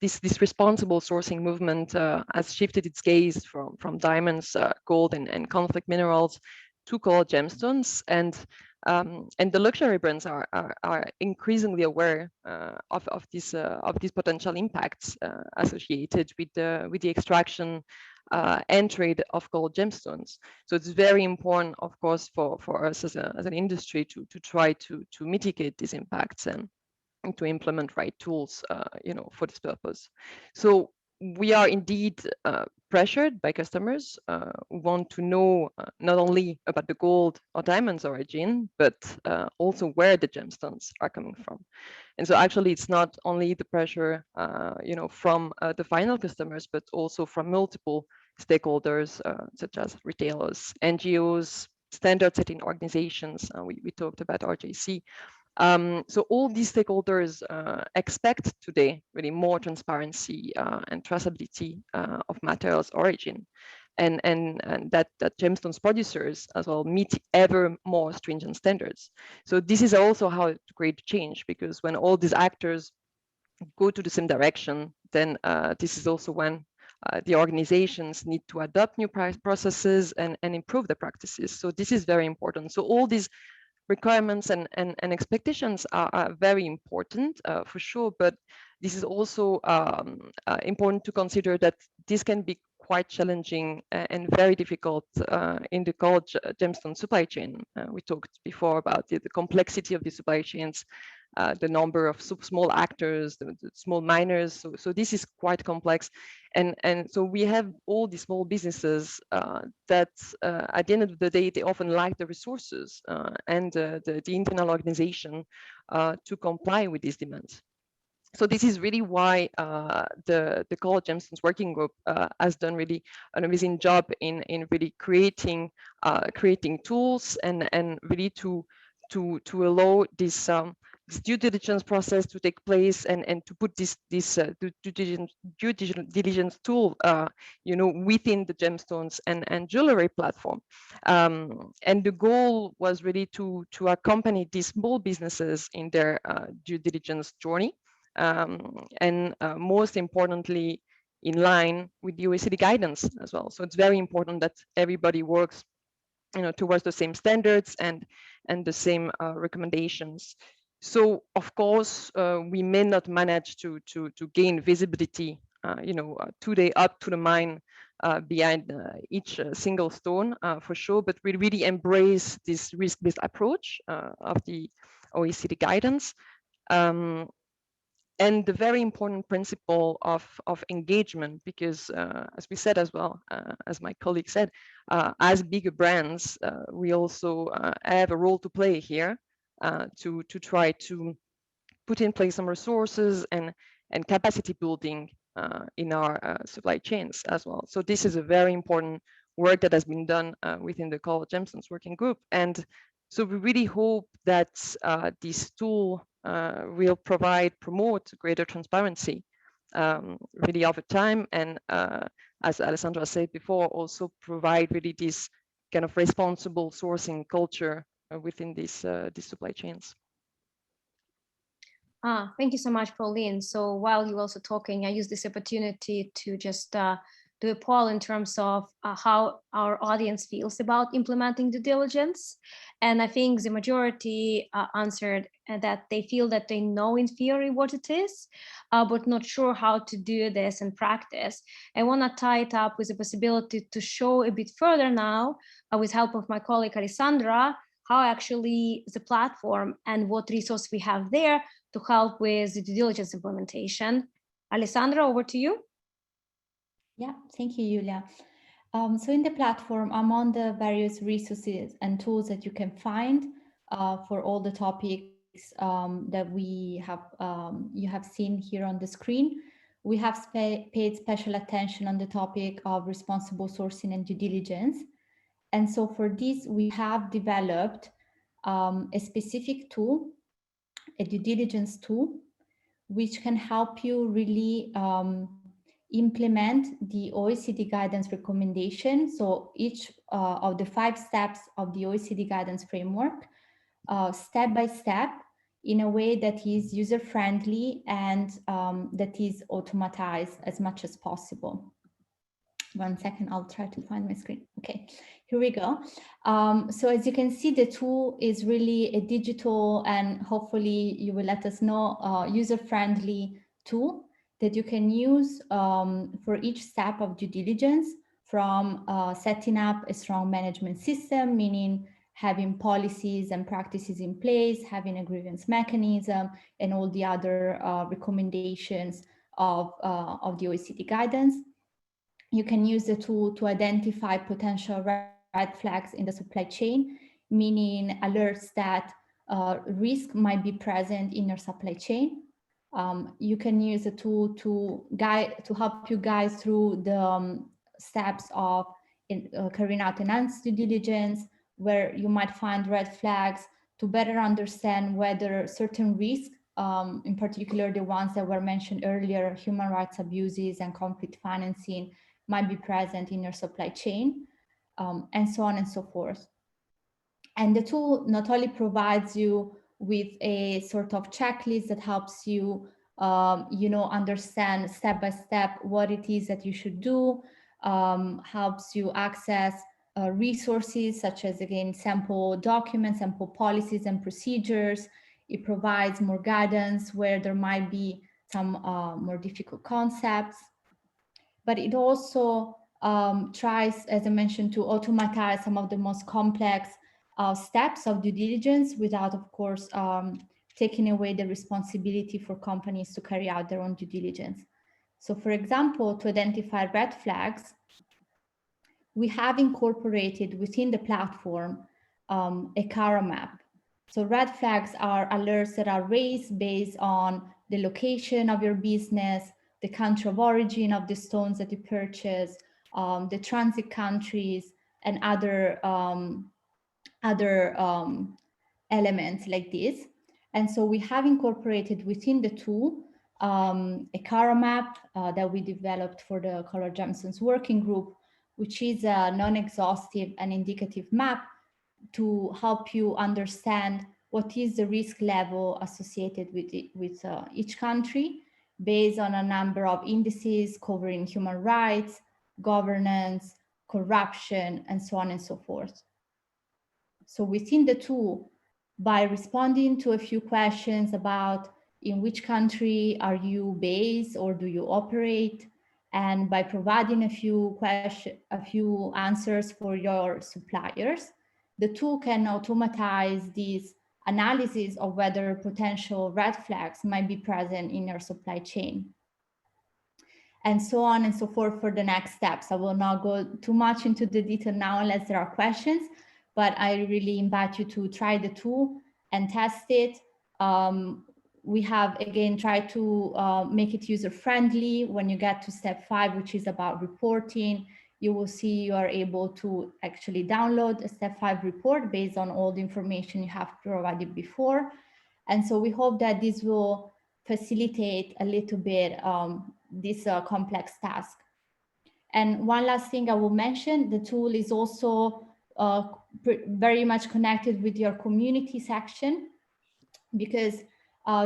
this responsible sourcing movement has shifted its gaze from diamonds, gold, and conflict minerals to colored gemstones, and the luxury brands are increasingly aware of these potential impacts associated with the extraction and trade of gold gemstones. So it's very important, of course, for us as an industry to try to mitigate these impacts and to implement right tools, for this purpose. So we are indeed pressured by customers who want to know not only about the gold or diamonds origin, but also where the gemstones are coming from. And so actually it's not only the pressure, from the final customers, but also from multiple stakeholders, such as retailers, NGOs, standard setting organizations. We talked about RJC. So all these stakeholders expect today really more transparency and traceability of materials origin, and that gemstones producers as well meet ever more stringent standards. So this is also how to create change, because when all these actors go to the same direction, then this is also when the organizations need to adopt new processes and improve the practices. So this is very important. So all these requirements and expectations are very important for sure, but this is also important to consider that this can be quite challenging and very difficult in the gold gemstone supply chain. We talked before about the complexity of the supply chains, the number of small actors, the small miners. So this is quite complex. And so we have all these small businesses that at the end of the day, they often lack the resources and the internal organization to comply with these demands. So this is really why the Colored Gemstones Working Group has done really an amazing job in really creating tools and really to allow this due diligence process to take place and to put this due diligence tool within the gemstones and jewelry platform. And the goal was really to accompany these small businesses in their due diligence journey. And most importantly, in line with the OECD guidance as well. So it's very important that everybody works, towards the same standards and the same recommendations. So of course, we may not manage to gain visibility, today up to the mine behind each single stone for sure, but we really embrace this risk-based approach of the OECD guidance. And the very important principle of engagement, because as we said as well, as my colleague said, as bigger brands, we also have a role to play here to try to put in place some resources and capacity building in our supply chains as well. So this is a very important work that has been done within the Color Gemstones working group. And so we really hope that this tool will promote greater transparency really over time. And as Alessandra said before, also provide really this kind of responsible sourcing culture within these supply chains. Thank you so much, Pauline. So while you're also talking, I use this opportunity to just do a poll in terms of how our audience feels about implementing due diligence. And I think the majority answered that they feel that they know in theory what it is, but not sure how to do this in practice. I want to tie it up with the possibility to show a bit further now, with help of my colleague Alessandra, how actually the platform and what resource we have there to help with the due diligence implementation. Alessandra, over to you. Yeah, thank you, Julia. So in the platform, among the various resources and tools that you can find for all the topics that we have, you have seen here on the screen, we have paid special attention on the topic of responsible sourcing and due diligence. And so for this, we have developed a specific tool, a due diligence tool, which can help you really implement the OECD guidance recommendation. So each of the 5 steps of the OECD guidance framework, step by step, in a way that is user-friendly and that is automatized as much as possible. 1 second, I'll try to find my screen. Okay, here we go. So as you can see, the tool is really a digital, and hopefully you will let us know, user-friendly tool that you can use for each step of due diligence, from setting up a strong management system, meaning having policies and practices in place, having a grievance mechanism, and all the other recommendations of the OECD guidance. You can use the tool to identify potential red flags in the supply chain, meaning alerts that risk might be present in your supply chain. You can use the tool to help you guys through the steps of carrying out enhanced due diligence, where you might find red flags to better understand whether certain risks, in particular the ones that were mentioned earlier, human rights abuses and conflict financing, might be present in your supply chain, and so on and so forth. And the tool not only provides you with a sort of checklist that helps you, understand step by step what it is that you should do, helps you access resources such as, again, sample documents, sample policies and procedures. It provides more guidance where there might be some more difficult concepts. But it also tries, as I mentioned, to automatize some of the most complex steps of due diligence without, of course, taking away the responsibility for companies to carry out their own due diligence. So, for example, to identify red flags, we have incorporated within the platform a Cara map. So red flags are alerts that are raised based on the location of your business, the country of origin of the stones that you purchase, the transit countries, and other elements like this. And so we have incorporated within the tool a Cara map that we developed for the Color Gemstones working group, which is a non-exhaustive and indicative map to help you understand what is the risk level associated with each country, based on a number of indices covering human rights, governance, corruption, and so on and so forth. So within the tool, by responding to a few questions about in which country are you based or do you operate, and by providing a few answers for your suppliers, the tool can automatize these analysis of whether potential red flags might be present in your supply chain, and so on and so forth for the next steps. I will not go too much into the detail now unless there are questions, but I really invite you to try the tool and test it. we have, again, tried to make it user-friendly. When you get to step 5, which is about reporting, you will see you are able to actually download a step 5 report based on all the information you have provided before. And so we hope that this will facilitate a little bit this complex task. And one last thing I will mention, the tool is also very much connected with your community section, because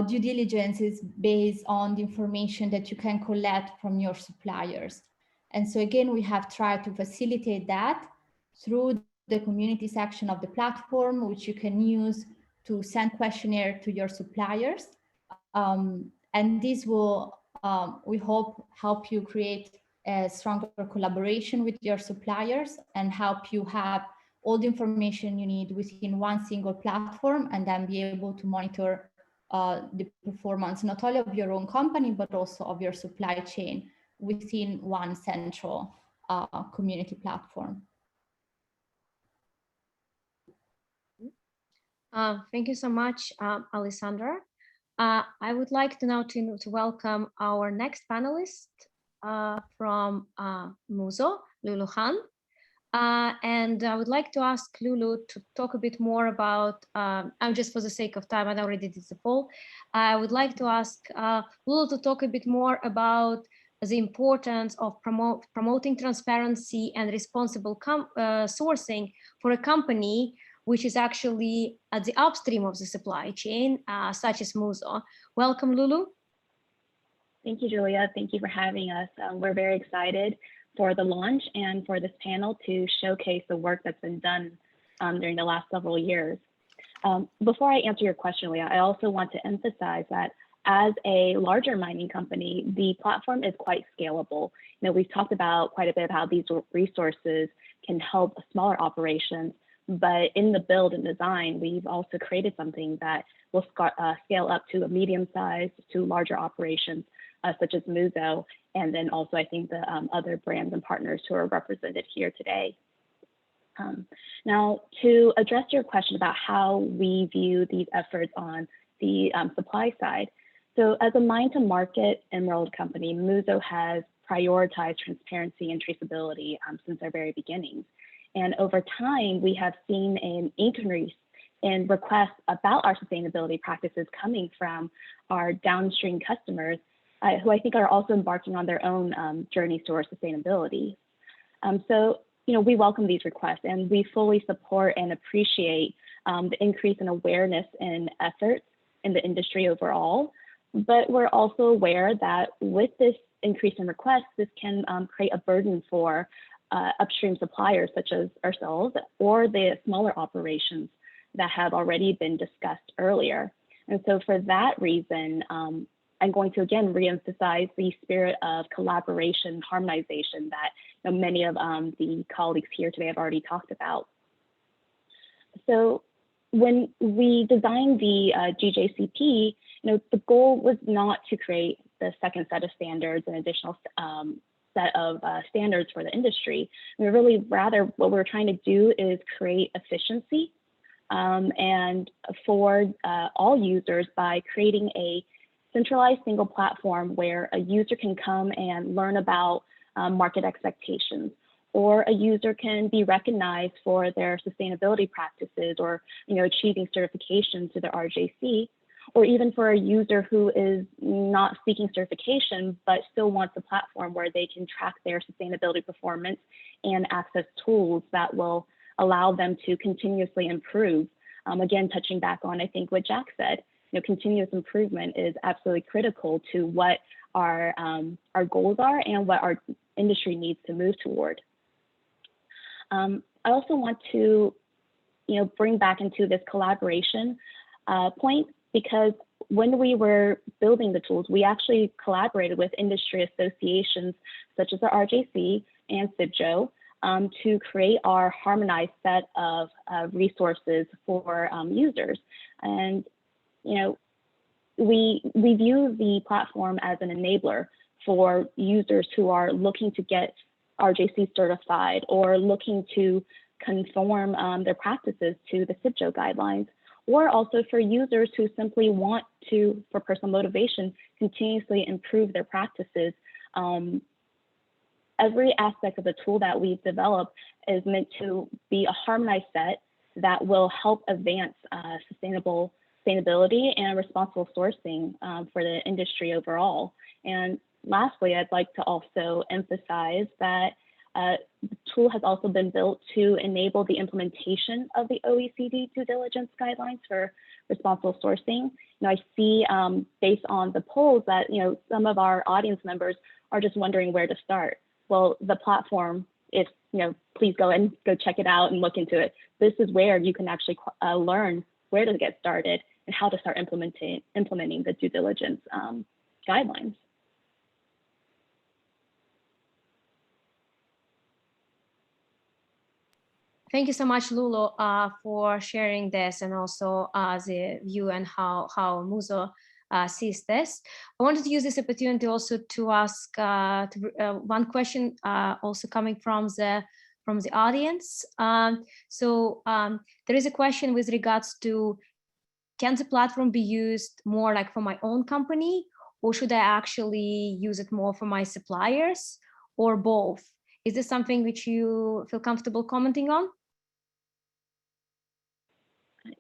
due diligence is based on the information that you can collect from your suppliers. And so again, we have tried to facilitate that through the community section of the platform, which you can use to send questionnaire to your suppliers. And this will, we hope, help you create a stronger collaboration with your suppliers and help you have all the information you need within one single platform, and then be able to monitor the performance, not only of your own company, but also of your supply chain within one central community platform. Thank you so much, Alessandra. I would like to now to welcome our next panelist from Muso, Lulu Han. And I would like to ask Lulu to talk a bit more about, just for the sake of time, I already did the poll. I would like to ask Lulu to talk a bit more about the importance of promoting transparency and responsible sourcing for a company which is actually at the upstream of the supply chain, such as Muso. Welcome, Lulu. Thank you, Julia. Thank you for having us. We're very excited for the launch and for this panel to showcase the work that's been done during the last several years. Before I answer your question, Leah, I also want to emphasize that as a larger mining company, the platform is quite scalable. You know, we've talked about quite a bit how these resources can help smaller operations, but in the build and design, we've also created something that will scale up to a medium size to larger operations, such as Muso, and then also I think the other brands and partners who are represented here today. Now, to address your question about how we view these efforts on the supply side, so as a mine-to-market emerald company, Muso has prioritized transparency and traceability since our very beginnings. And over time, we have seen an increase in requests about our sustainability practices coming from our downstream customers, who I think are also embarking on their own journey towards sustainability. So, you know, we welcome these requests, and we fully support and appreciate the increase in awareness and efforts in the industry overall. But we're also aware that with this increase in requests, this can create a burden for upstream suppliers such as ourselves or the smaller operations that have already been discussed earlier. And so for that reason, I'm going to again reemphasize the spirit of collaboration, harmonization that many of the colleagues here today have already talked about. So when we designed the GJCP, the goal was not to create the second set of standards and additional set of standards for the industry. And really, rather, what we're trying to do is create efficiency and for all users by creating a centralized single platform where a user can come and learn about market expectations, or a user can be recognized for their sustainability practices or achieving certification to the RJC, or even for a user who is not seeking certification, but still wants a platform where they can track their sustainability performance and access tools that will allow them to continuously improve. Again, touching back on, I think, what Jack said, continuous improvement is absolutely critical to what our goals are and what our industry needs to move toward. I also want to, bring back into this collaboration point, because when we were building the tools, we actually collaborated with industry associations such as the RJC and CIBJO to create our harmonized set of resources for users. And we view the platform as an enabler for users who are looking to get RJC certified or looking to conform their practices to the CIBJO guidelines, or also for users who simply want to, for personal motivation, continuously improve their practices. Every aspect of the tool that we've developed is meant to be a harmonized set that will help advance sustainability and responsible sourcing for the industry overall. And lastly, I'd like to also emphasize that the tool has also been built to enable the implementation of the OECD due diligence guidelines for responsible sourcing. I see based on the polls that some of our audience members are just wondering where to start. Well, the platform, if please go and go check it out and look into it. This is where you can actually learn where to get started and how to start implementing the due diligence guidelines. Thank you so much, Lulu, for sharing this and also the view and how Muzo sees this. I wanted to use this opportunity also to ask one question also coming from the audience. There is a question with regards to, can the platform be used more like for my own company, or should I actually use it more for my suppliers, or both? Is this something which you feel comfortable commenting on?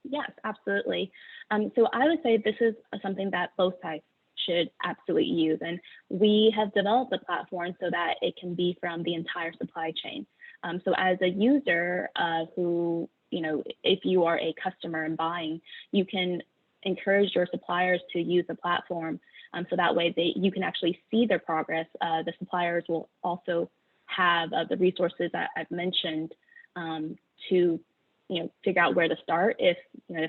Yes, absolutely. So I would say this is something that both sides should absolutely use. And we have developed the platform so that it can be from the entire supply chain. So as a user who, if you are a customer and buying, you can encourage your suppliers to use the platform. So that way you can actually see their progress. The suppliers will also have the resources that I've mentioned to figure out where to start if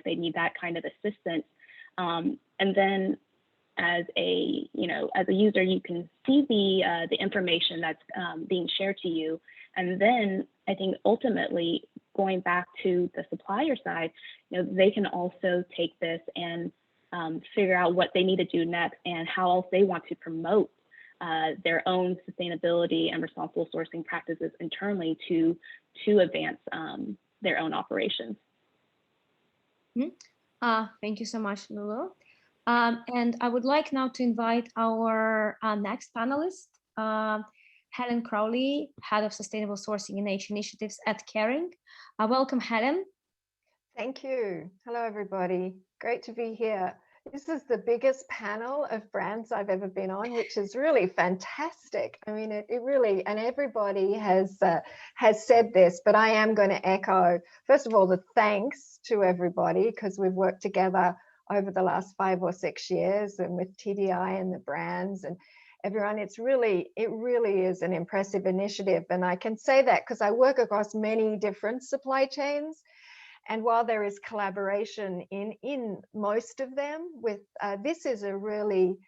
they need that kind of assistance. And then as a user, you can see the information that's being shared to you. And then I think ultimately going back to the supplier side, they can also take this and figure out what they need to do next and how else they want to promote their own sustainability and responsible sourcing practices internally to advance their own operations. Thank you so much, Lulu. And I would like now to invite our next panelist, Helen Crowley, Head of Sustainable Sourcing and Age Initiatives at Kering. Welcome, Helen. Thank you. Hello, everybody. Great to be here. This is the biggest panel of brands I've ever been on, which is really fantastic. I mean, it really, and everybody has said this, but I am going to echo, first of all, the thanks to everybody, because we've worked together over the last 5 or 6 years and with TDI and the brands and everyone. It really is an impressive initiative. And I can say that because I work across many different supply chains. And while there is collaboration in most of them, with this is a really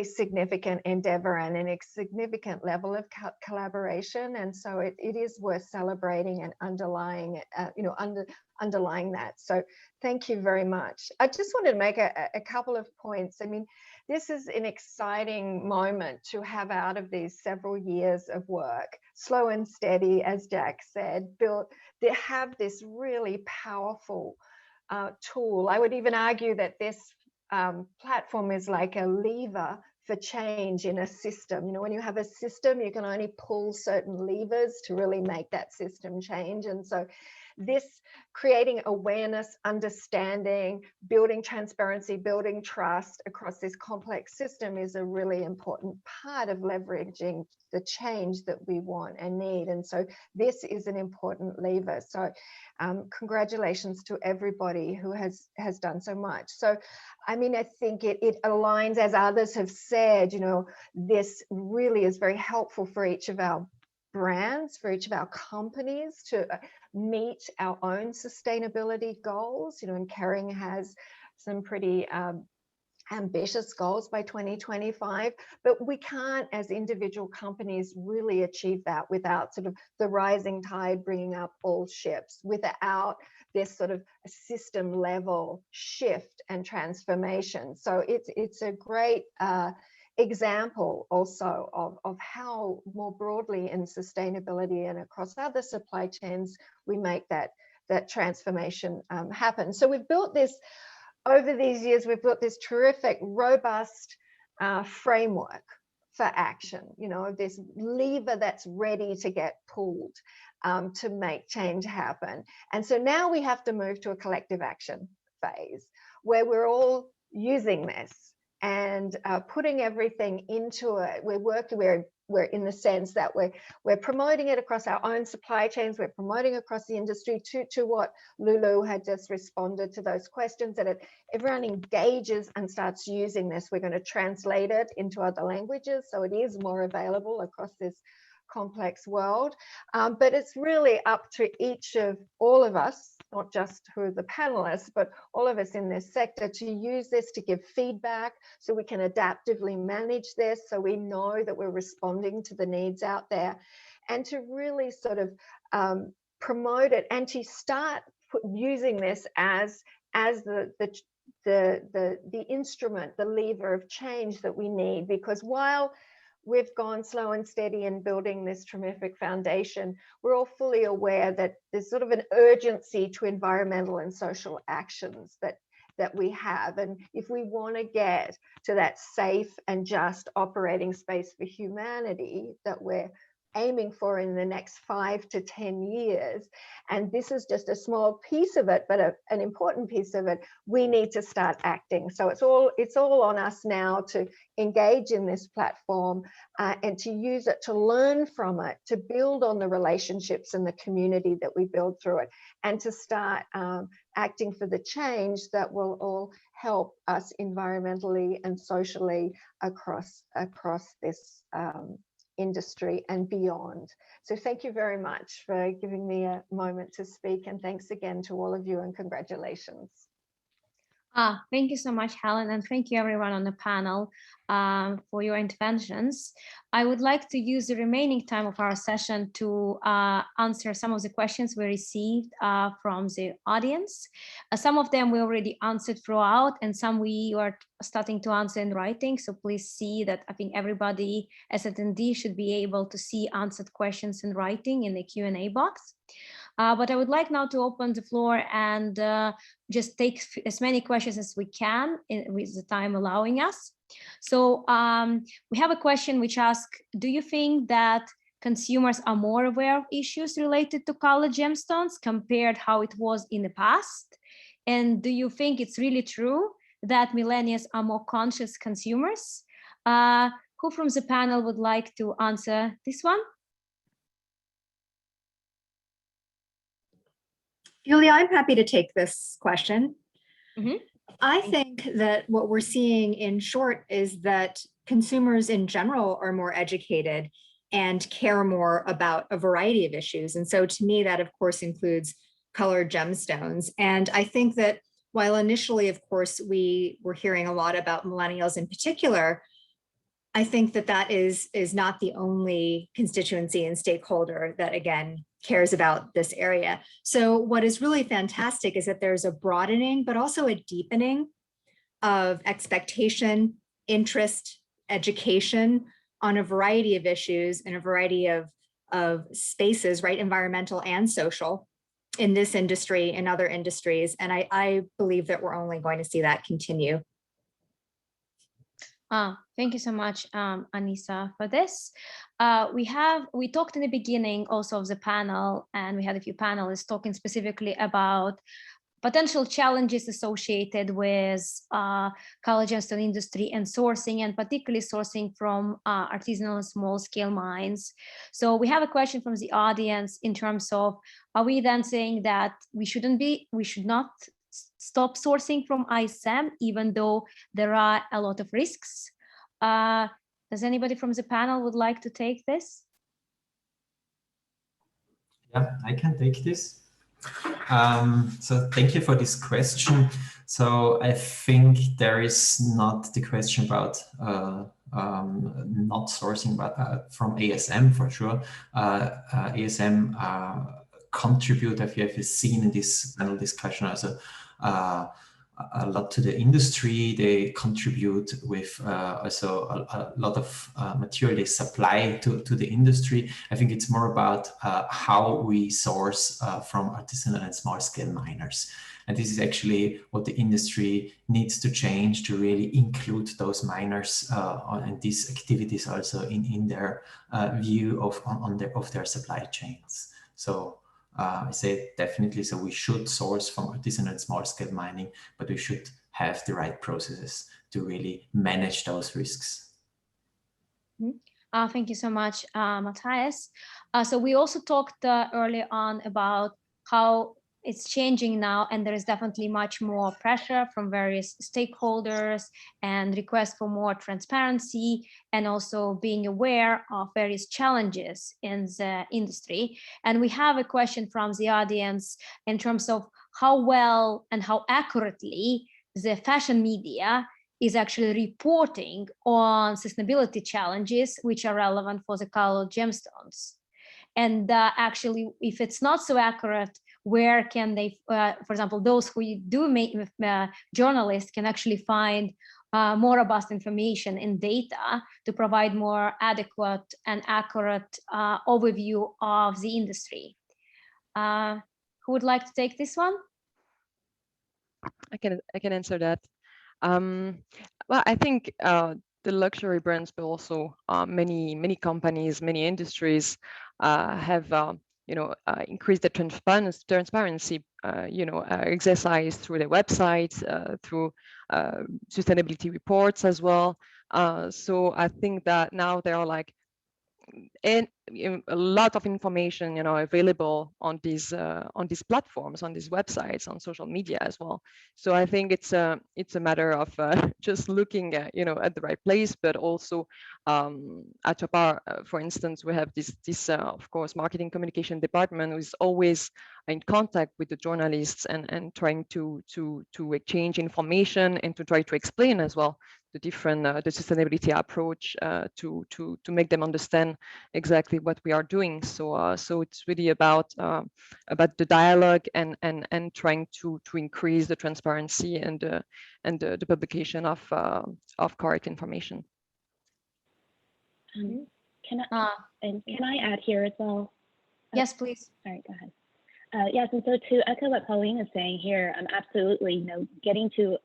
significant endeavor and a significant level of collaboration. And so it is worth celebrating and underlying that. So thank you very much. I just wanted to make a couple of points. I mean, this is an exciting moment to have out of these several years of work, slow and steady, as Jack said, they have this really powerful tool. I would even argue that this platform is like a lever for change in a system. When you have a system, you can only pull certain levers to really make that system change. And so this creating awareness, understanding, building transparency, building trust across this complex system is a really important part of leveraging the change that we want and need. And so this is an important lever. So congratulations to everybody who has done so much. So, I mean, I think it aligns, as others have said, this really is very helpful for each of our brands, for each of our companies to meet our own sustainability goals. And Kering has some pretty ambitious goals by 2025, but we can't as individual companies really achieve that without sort of the rising tide bringing up all ships, without this sort of system level shift and transformation. So it's a great example also of how more broadly in sustainability and across other supply chains we make that that transformation happens. So we've built this, over these years, we've built this terrific, robust framework for action, you know, this lever that's ready to get pulled to make change happen. And so now we have to move to a collective action phase where we're all using this and putting everything into it. We're in the sense that we're promoting it across our own supply chains. We're promoting across the industry to what Lulu had just responded to those questions, that if everyone engages and starts using this, we're going to translate it into other languages so it is more available across this complex world. But it's really up to all of us, not just who are the panelists, but all of us in this sector, to use this to give feedback so we can adaptively manage this, so we know that we're responding to the needs out there, and to really sort of promote it and to start using this as the instrument, the lever of change that we need. Because while we've gone slow and steady in building this terrific foundation, we're all fully aware that there's sort of an urgency to environmental and social actions that we have. And if we want to get to that safe and just operating space for humanity that we're aiming for in the next 5 to 10 years, and this is just a small piece of it, but an important piece of it, we need to start acting. So it's all on us now to engage in this platform and to use it, to learn from it, to build on the relationships and the community that we build through it, and to start acting for the change that will all help us environmentally and socially across this industry and beyond. So thank you very much for giving me a moment to speak, and thanks again to all of you, and congratulations. Thank you so much, Helen, and thank you everyone on the panel for your interventions. I would like to use the remaining time of our session to answer some of the questions we received from the audience. Some of them we already answered throughout, and some we are starting to answer in writing. So please see that I think everybody as attendee should be able to see answered questions in writing in the Q&A box. But I would like now to open the floor and just take as many questions as we can with the time allowing us. So we have a question which asks, do you think that consumers are more aware of issues related to colored gemstones compared how it was in the past? And do you think it's really true that millennials are more conscious consumers? Who from the panel would like to answer this one? Julia, I'm happy to take this question. Mm-hmm. I think that what we're seeing in short is that consumers in general are more educated and care more about a variety of issues. And so to me, that of course includes colored gemstones. And I think that while initially, of course, we were hearing a lot about millennials in particular, I think that that is not the only constituency and stakeholder that, again, cares about this area. So what is really fantastic is that there's a broadening, but also a deepening of expectation, interest, education on a variety of issues in a variety of spaces, right? Environmental and social in this industry and other industries. And I believe that we're only going to see that continue. Thank you so much, Anissa, for this. We talked in the beginning also of the panel, and we had a few panelists talking specifically about potential challenges associated with colored gemstone industry and sourcing, and particularly sourcing from artisanal and small scale mines. So we have a question from the audience in terms of, are we then saying that we should not stop sourcing from ISM, even though there are a lot of risks? Does anybody from the panel would like to take this? Yeah, I can take this. So thank you for this question. So I think there is not the question about not sourcing, but from ASM for sure. ASM contribute, if you have seen in this panel discussion, also a lot to the industry. They contribute with also a lot of material they supply to the industry. I think it's more about how we source from artisanal and small scale miners. And this is actually what the industry needs to change to really include those miners and these activities also in their view of their supply chains. So I say definitely, so we should source from artisanal and small scale mining, but we should have the right processes to really manage those risks. Thank you so much, Matthias. So we also talked earlier on about how it's changing now, and there is definitely much more pressure from various stakeholders and requests for more transparency, and also being aware of various challenges in the industry. And we have a question from the audience in terms of how well and how accurately the fashion media is actually reporting on sustainability challenges which are relevant for the colored gemstones. And actually, if it's not so accurate, where can they, for example, those who do make journalists can actually find more robust information and data to provide more adequate and accurate overview of the industry. Who would like to take this one? I can answer that. Well, I think the luxury brands, but also many companies, many industries have increased the transparency exercise through their websites, through sustainability reports as well. So I think that now there are like a lot of information available on these platforms, on these websites, on social media as well. So I think it's a matter of just looking at the right place, but also at Chapar, for instance, we have this of course marketing communication department who is always in contact with the journalists and trying to exchange information and to try to explain as well the different the sustainability approach to make them understand exactly what we are doing. So so it's really about the dialogue and trying to increase the transparency and the publication of correct information. Can I add here as well? Yes, please. Sorry, go ahead. Yes, and so to echo what Pauline is saying here, absolutely, getting to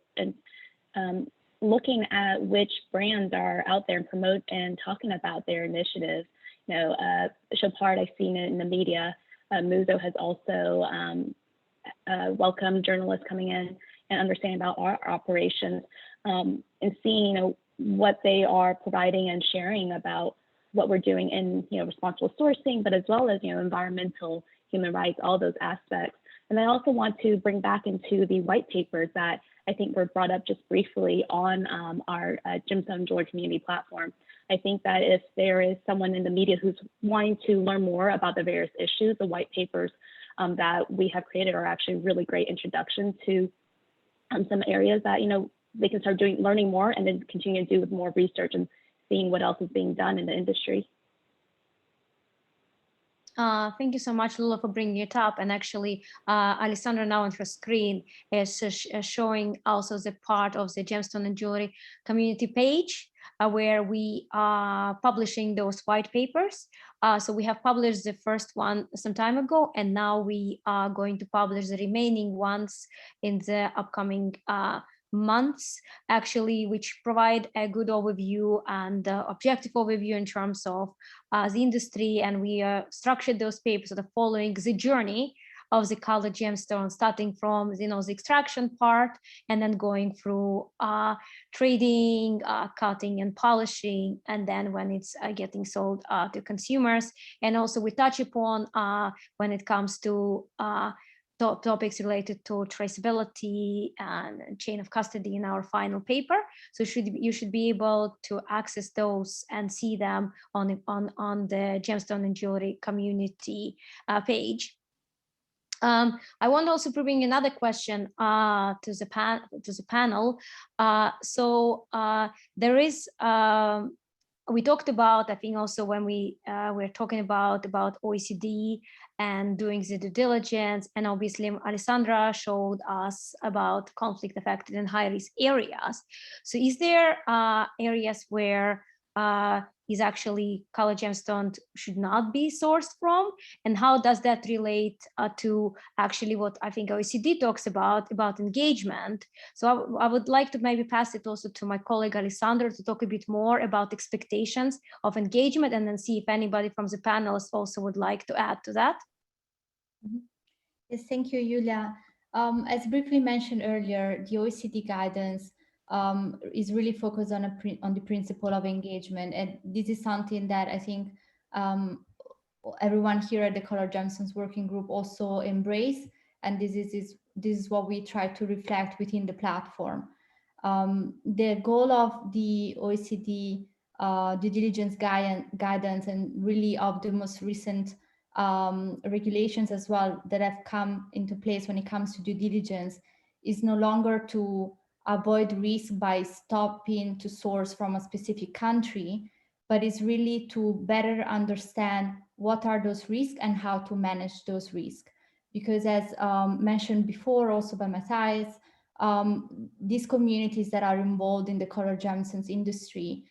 looking at which brands are out there and promote and talking about their initiatives. Chopard, I've seen it in the media. Muzo has also welcomed journalists coming in and understanding about our operations and seeing what they are providing and sharing about what we're doing in responsible sourcing, but as well as environmental, human rights, all those aspects. And I also want to bring back into the white papers that I think were brought up just briefly on our Gemstone Jewellery community platform. I think that if there is someone in the media who's wanting to learn more about the various issues, the white papers that we have created are actually really great introduction to some areas that they can start learning more and then continue to do with more research and seeing what else is being done in the industry. Thank you so much, Lula, for bringing it up. And actually, Alessandra now on her screen is showing also the part of the Gemstone and Jewellery community page where we are publishing those white papers. So we have published the first one some time ago, and now we are going to publish the remaining ones in the upcoming months, actually, which provide a good overview and objective overview in terms of the industry. And we structured those papers sort of following the journey of the colored gemstone, starting from the extraction part and then going through trading, cutting and polishing, and then when it's getting sold to consumers. And also we touch upon when it comes to topics related to traceability and chain of custody in our final paper. So you should be able to access those and see them on the Gemstone and Jewellery community page. I want also to bring another question to the panel. So there is we talked about, I think also when we were talking about OECD and doing the due diligence, and obviously Alessandra showed us about conflict affected and high risk areas. So is there areas where is actually color gemstone should not be sourced from, and how does that relate to actually what I think OECD talks about engagement? So I would like to maybe pass it also to my colleague Alessandra to talk a bit more about expectations of engagement, and then see if anybody from the panelists also would like to add to that. Yes, thank you, Julia. As briefly mentioned earlier, the OECD guidance is really focused on the principle of engagement, and this is something that I think everyone here at the Color Gemstones Working Group also embrace, and this is what we try to reflect within the platform. The goal of the OECD due diligence guidance, and really of the most recent regulations as well that have come into place when it comes to due diligence, is no longer to avoid risk by stopping to source from a specific country, but is really to better understand what are those risks and how to manage those risks. Because as mentioned before also by Matthias, these communities that are involved in the color gemstones industry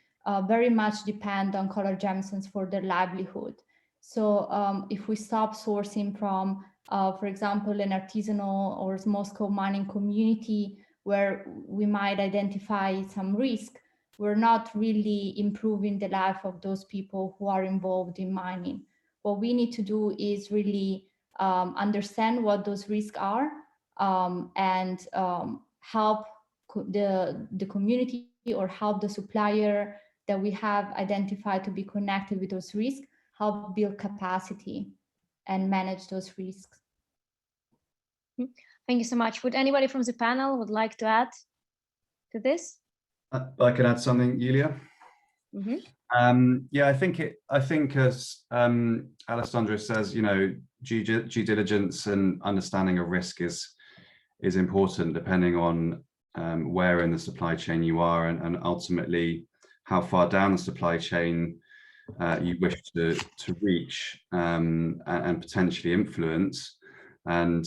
very much depend on color gemstones for their livelihood. So if we stop sourcing from, for example, an artisanal or small-scale mining community where we might identify some risk, we're not really improving the life of those people who are involved in mining. What we need to do is really understand what those risks are, and help the community or help the supplier that we have identified to be connected with those risks, help build capacity and manage those risks. Thank you so much. Would anybody from the panel would like to add to this? I can add something, Julia. Yeah, I think as Alessandra says, you know, due diligence and understanding of risk is important depending on where in the supply chain you are, and ultimately how far down the supply chain you wish to reach and potentially influence. And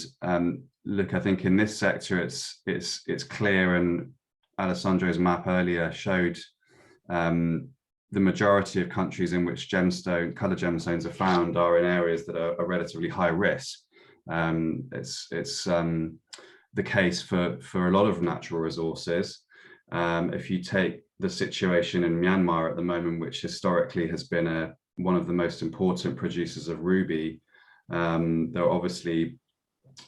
look, I think in this sector it's clear, and Alessandro's map earlier showed the majority of countries in which color gemstones are found are in areas that are relatively high risk. It's the case for a lot of natural resources. If you take the situation in Myanmar at the moment, which historically has been one of the most important producers of ruby, there are obviously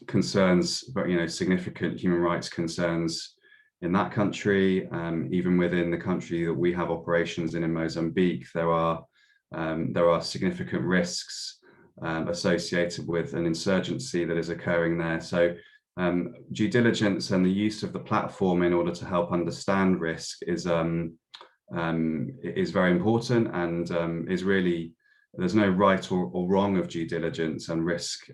concerns, but significant human rights concerns in that country. Even within the country that we have operations in Mozambique, there are significant risks associated with an insurgency that is occurring there. So due diligence and the use of the platform in order to help understand risk is very important, and is really, there's no right or wrong of due diligence and risk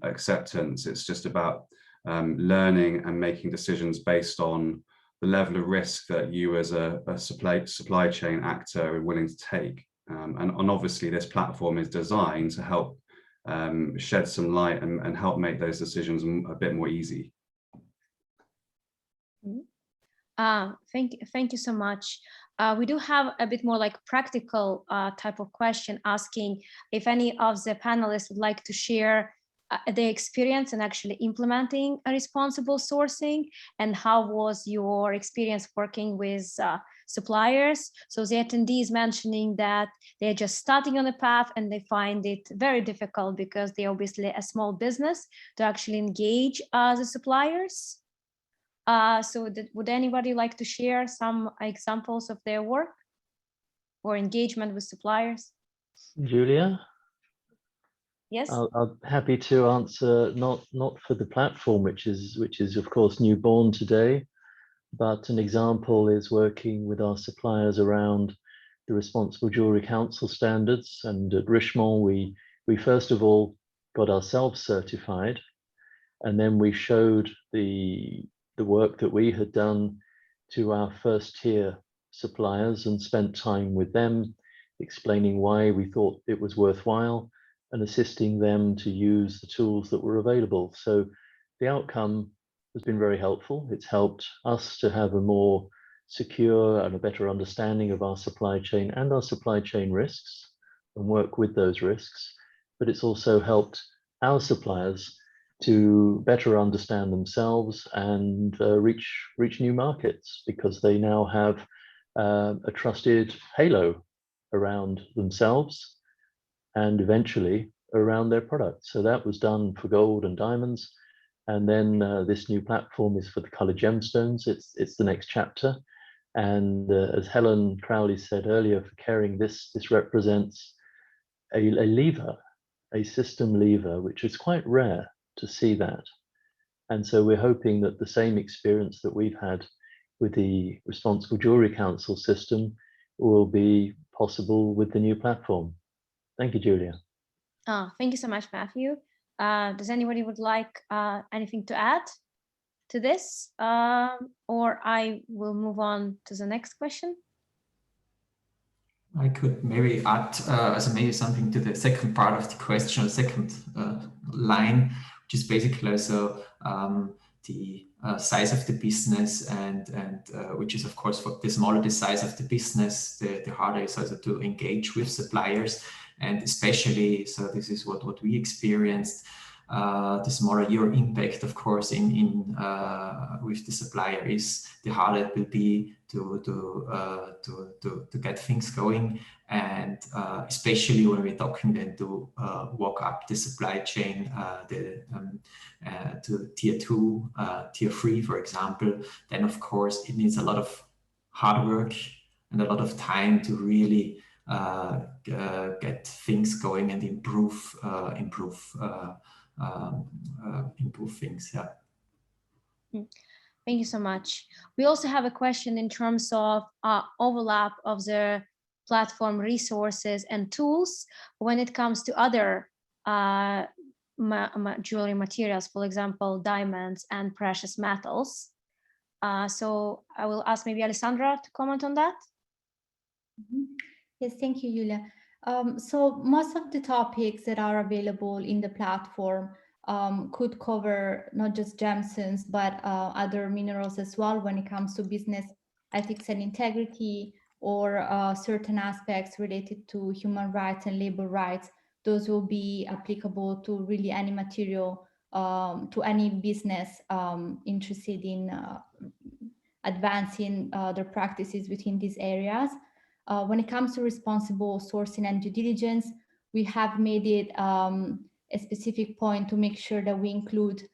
acceptance. It's just about learning and making decisions based on the level of risk that you as a supply chain actor are willing to take. And obviously this platform is designed to help shed some light and help make those decisions a bit more easy. Thank you so much. We do have a bit more like practical type of question, asking if any of the panelists would like to share their experience in actually implementing a responsible sourcing, and how was your experience working with suppliers. So the attendees mentioning that they're just starting on the path and they find it very difficult because they're obviously a small business to actually engage the suppliers. So would anybody like to share some examples of their work or engagement with suppliers? Julia? Yes. I'm happy to answer, not for the platform, which is of course newborn today, but an example is working with our suppliers around the Responsible Jewellery Council standards. And at Richemont, we first of all got ourselves certified, and then we showed the work that we had done to our first tier suppliers and spent time with them, explaining why we thought it was worthwhile and assisting them to use the tools that were available. So the outcome has been very helpful. It's helped us to have a more secure and a better understanding of our supply chain and our supply chain risks and work with those risks. But it's also helped our suppliers to better understand themselves and reach new markets, because they now have a trusted halo around themselves and eventually around their products. So that was done for gold and diamonds. And then this new platform is for the colored gemstones. It's the next chapter. And as Helen Crowley said earlier, for Kering, this represents a lever, a system lever, which is quite rare to see that. And so we're hoping that the same experience that we've had with the Responsible Jewellery Council system will be possible with the new platform. Thank you, Julia. Thank you so much, Matthew. Does anybody would like anything to add to this? Or I will move on to the next question. I could maybe add maybe something to the second part of the question, or second line, which is basically also the size of the business, and which is, of course, for the smaller the size of the business, the harder it is also to engage with suppliers. And especially, so this is what we experienced, the smaller your impact, of course, in with the supplier is, the harder it will be to get things going. And especially when we're talking then to walk up the supply chain to tier 2, tier 3, for example, then of course it needs a lot of hard work and a lot of time to really get things going and improve things. Yeah. Thank you so much. We also have a question in terms of overlap of the platform resources and tools when it comes to other jewelry materials, for example, diamonds and precious metals. So I will ask maybe Alessandra to comment on that. Yes, thank you, Julia. So most of the topics that are available in the platform could cover not just gemstones, but other minerals as well when it comes to business ethics and integrity, or certain aspects related to human rights and labor rights. Those will be applicable to really any material, to any business interested in advancing their practices within these areas. When it comes to responsible sourcing and due diligence, we have made it a specific point to make sure that we include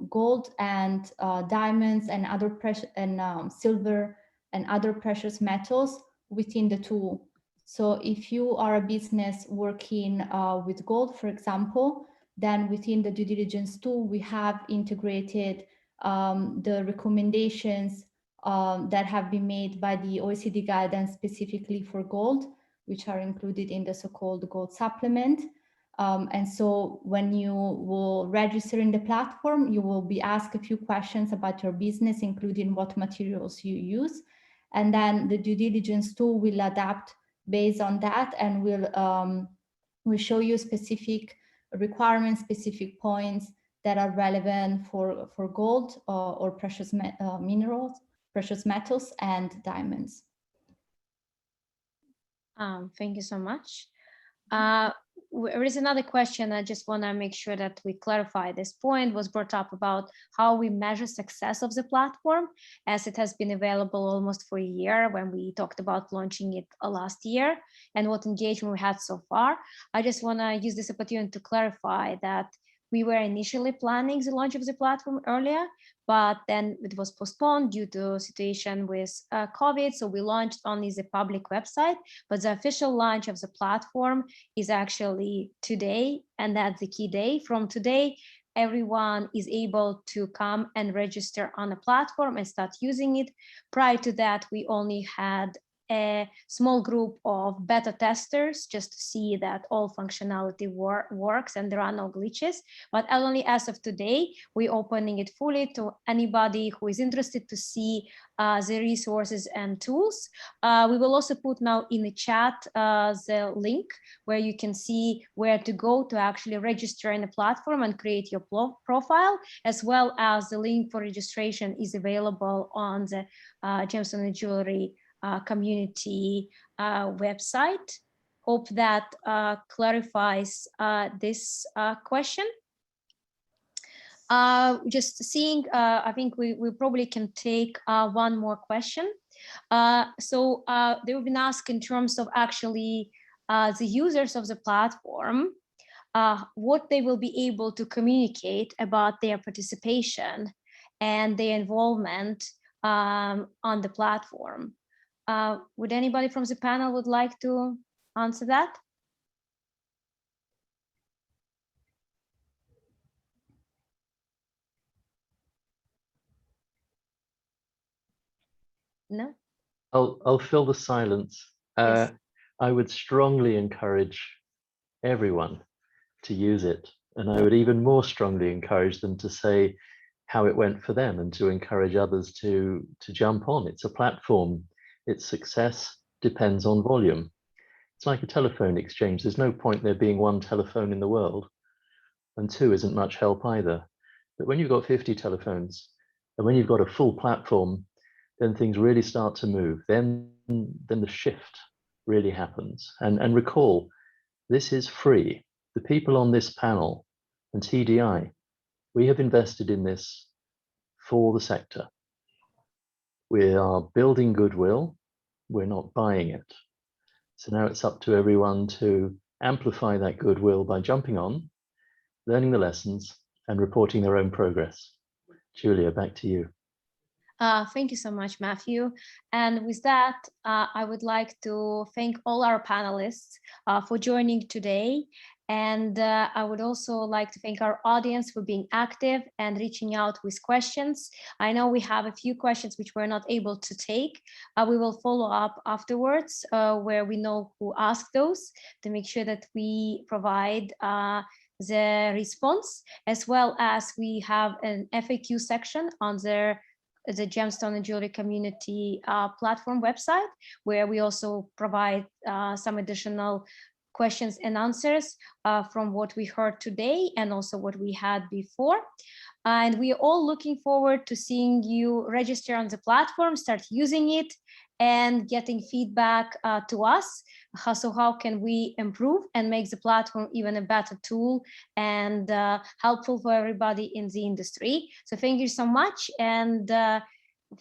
gold and diamonds and other precious and silver and other precious metals within the tool. So if you are a business working with gold, for example, then within the due diligence tool, we have integrated the recommendations that have been made by the OECD guidance specifically for gold, which are included in the so-called gold supplement. And so when you will register in the platform, you will be asked a few questions about your business, including what materials you use. And then the due diligence tool will adapt based on that, and will show you specific requirements, specific points that are relevant for gold or precious minerals, precious metals, and diamonds. Thank you so much. There is another question. I just want to make sure that we clarify this point was brought up about how we measure success of the platform, as it has been available almost for a year when we talked about launching it last year, and what engagement we had so far. I just want to use this opportunity to clarify that we were initially planning the launch of the platform earlier, but then it was postponed due to a situation with COVID. So we launched only the public website, but the official launch of the platform is actually today, and that's the key day. From today, everyone is able to come and register on the platform and start using it. Prior to that, we only had a small group of beta testers just to see that all functionality works and there are no glitches. But only as of today, we're opening it fully to anybody who is interested to see the resources and tools. We will also put now in the chat the link where you can see where to go to actually register in the platform and create your profile, as well as the link for registration is available on the Gemstone and Jewellery community website. Hope that clarifies this question. Just seeing, I think we probably can take one more question. So they have been asked in terms of actually the users of the platform, what they will be able to communicate about their participation and their involvement on the platform. Would anybody from the panel would like to answer that? No? I'll fill the silence. Yes. I would strongly encourage everyone to use it. And I would even more strongly encourage them to say how it went for them and to encourage others to jump on. It's a platform. Its success depends on volume. It's like a telephone exchange. There's no point there being one telephone in the world, and two isn't much help either. But when you've got 50 telephones and when you've got a full platform, then things really start to move. Then the shift really happens. And recall, this is free. The people on this panel and TDI, we have invested in this for the sector. We are building goodwill. We're not buying it. So now it's up to everyone to amplify that goodwill by jumping on, learning the lessons, and reporting their own progress. Julia, back to you. Thank you so much, Matthew. And with that, I would like to thank all our panelists for joining today. And I would also like to thank our audience for being active and reaching out with questions. I know we have a few questions which we're not able to take. We will follow up afterwards where we know who asked those to make sure that we provide the response, as well as we have an FAQ section on the Gemstone and Jewellery community platform website, where we also provide some additional questions and answers from what we heard today and also what we had before. And we are all looking forward to seeing you register on the platform, start using it, and getting feedback to us. So how can we improve and make the platform even a better tool and helpful for everybody in the industry. So thank you so much. And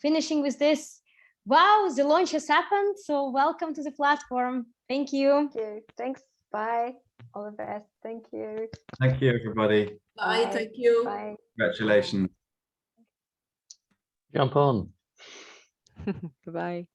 finishing with this, wow, the launch has happened. So welcome to the platform. Thank you. Thank you. Thanks. Bye. All the best. Thank you. Thank you, everybody. Bye. Thank you. Bye. Congratulations. Jump on. Bye.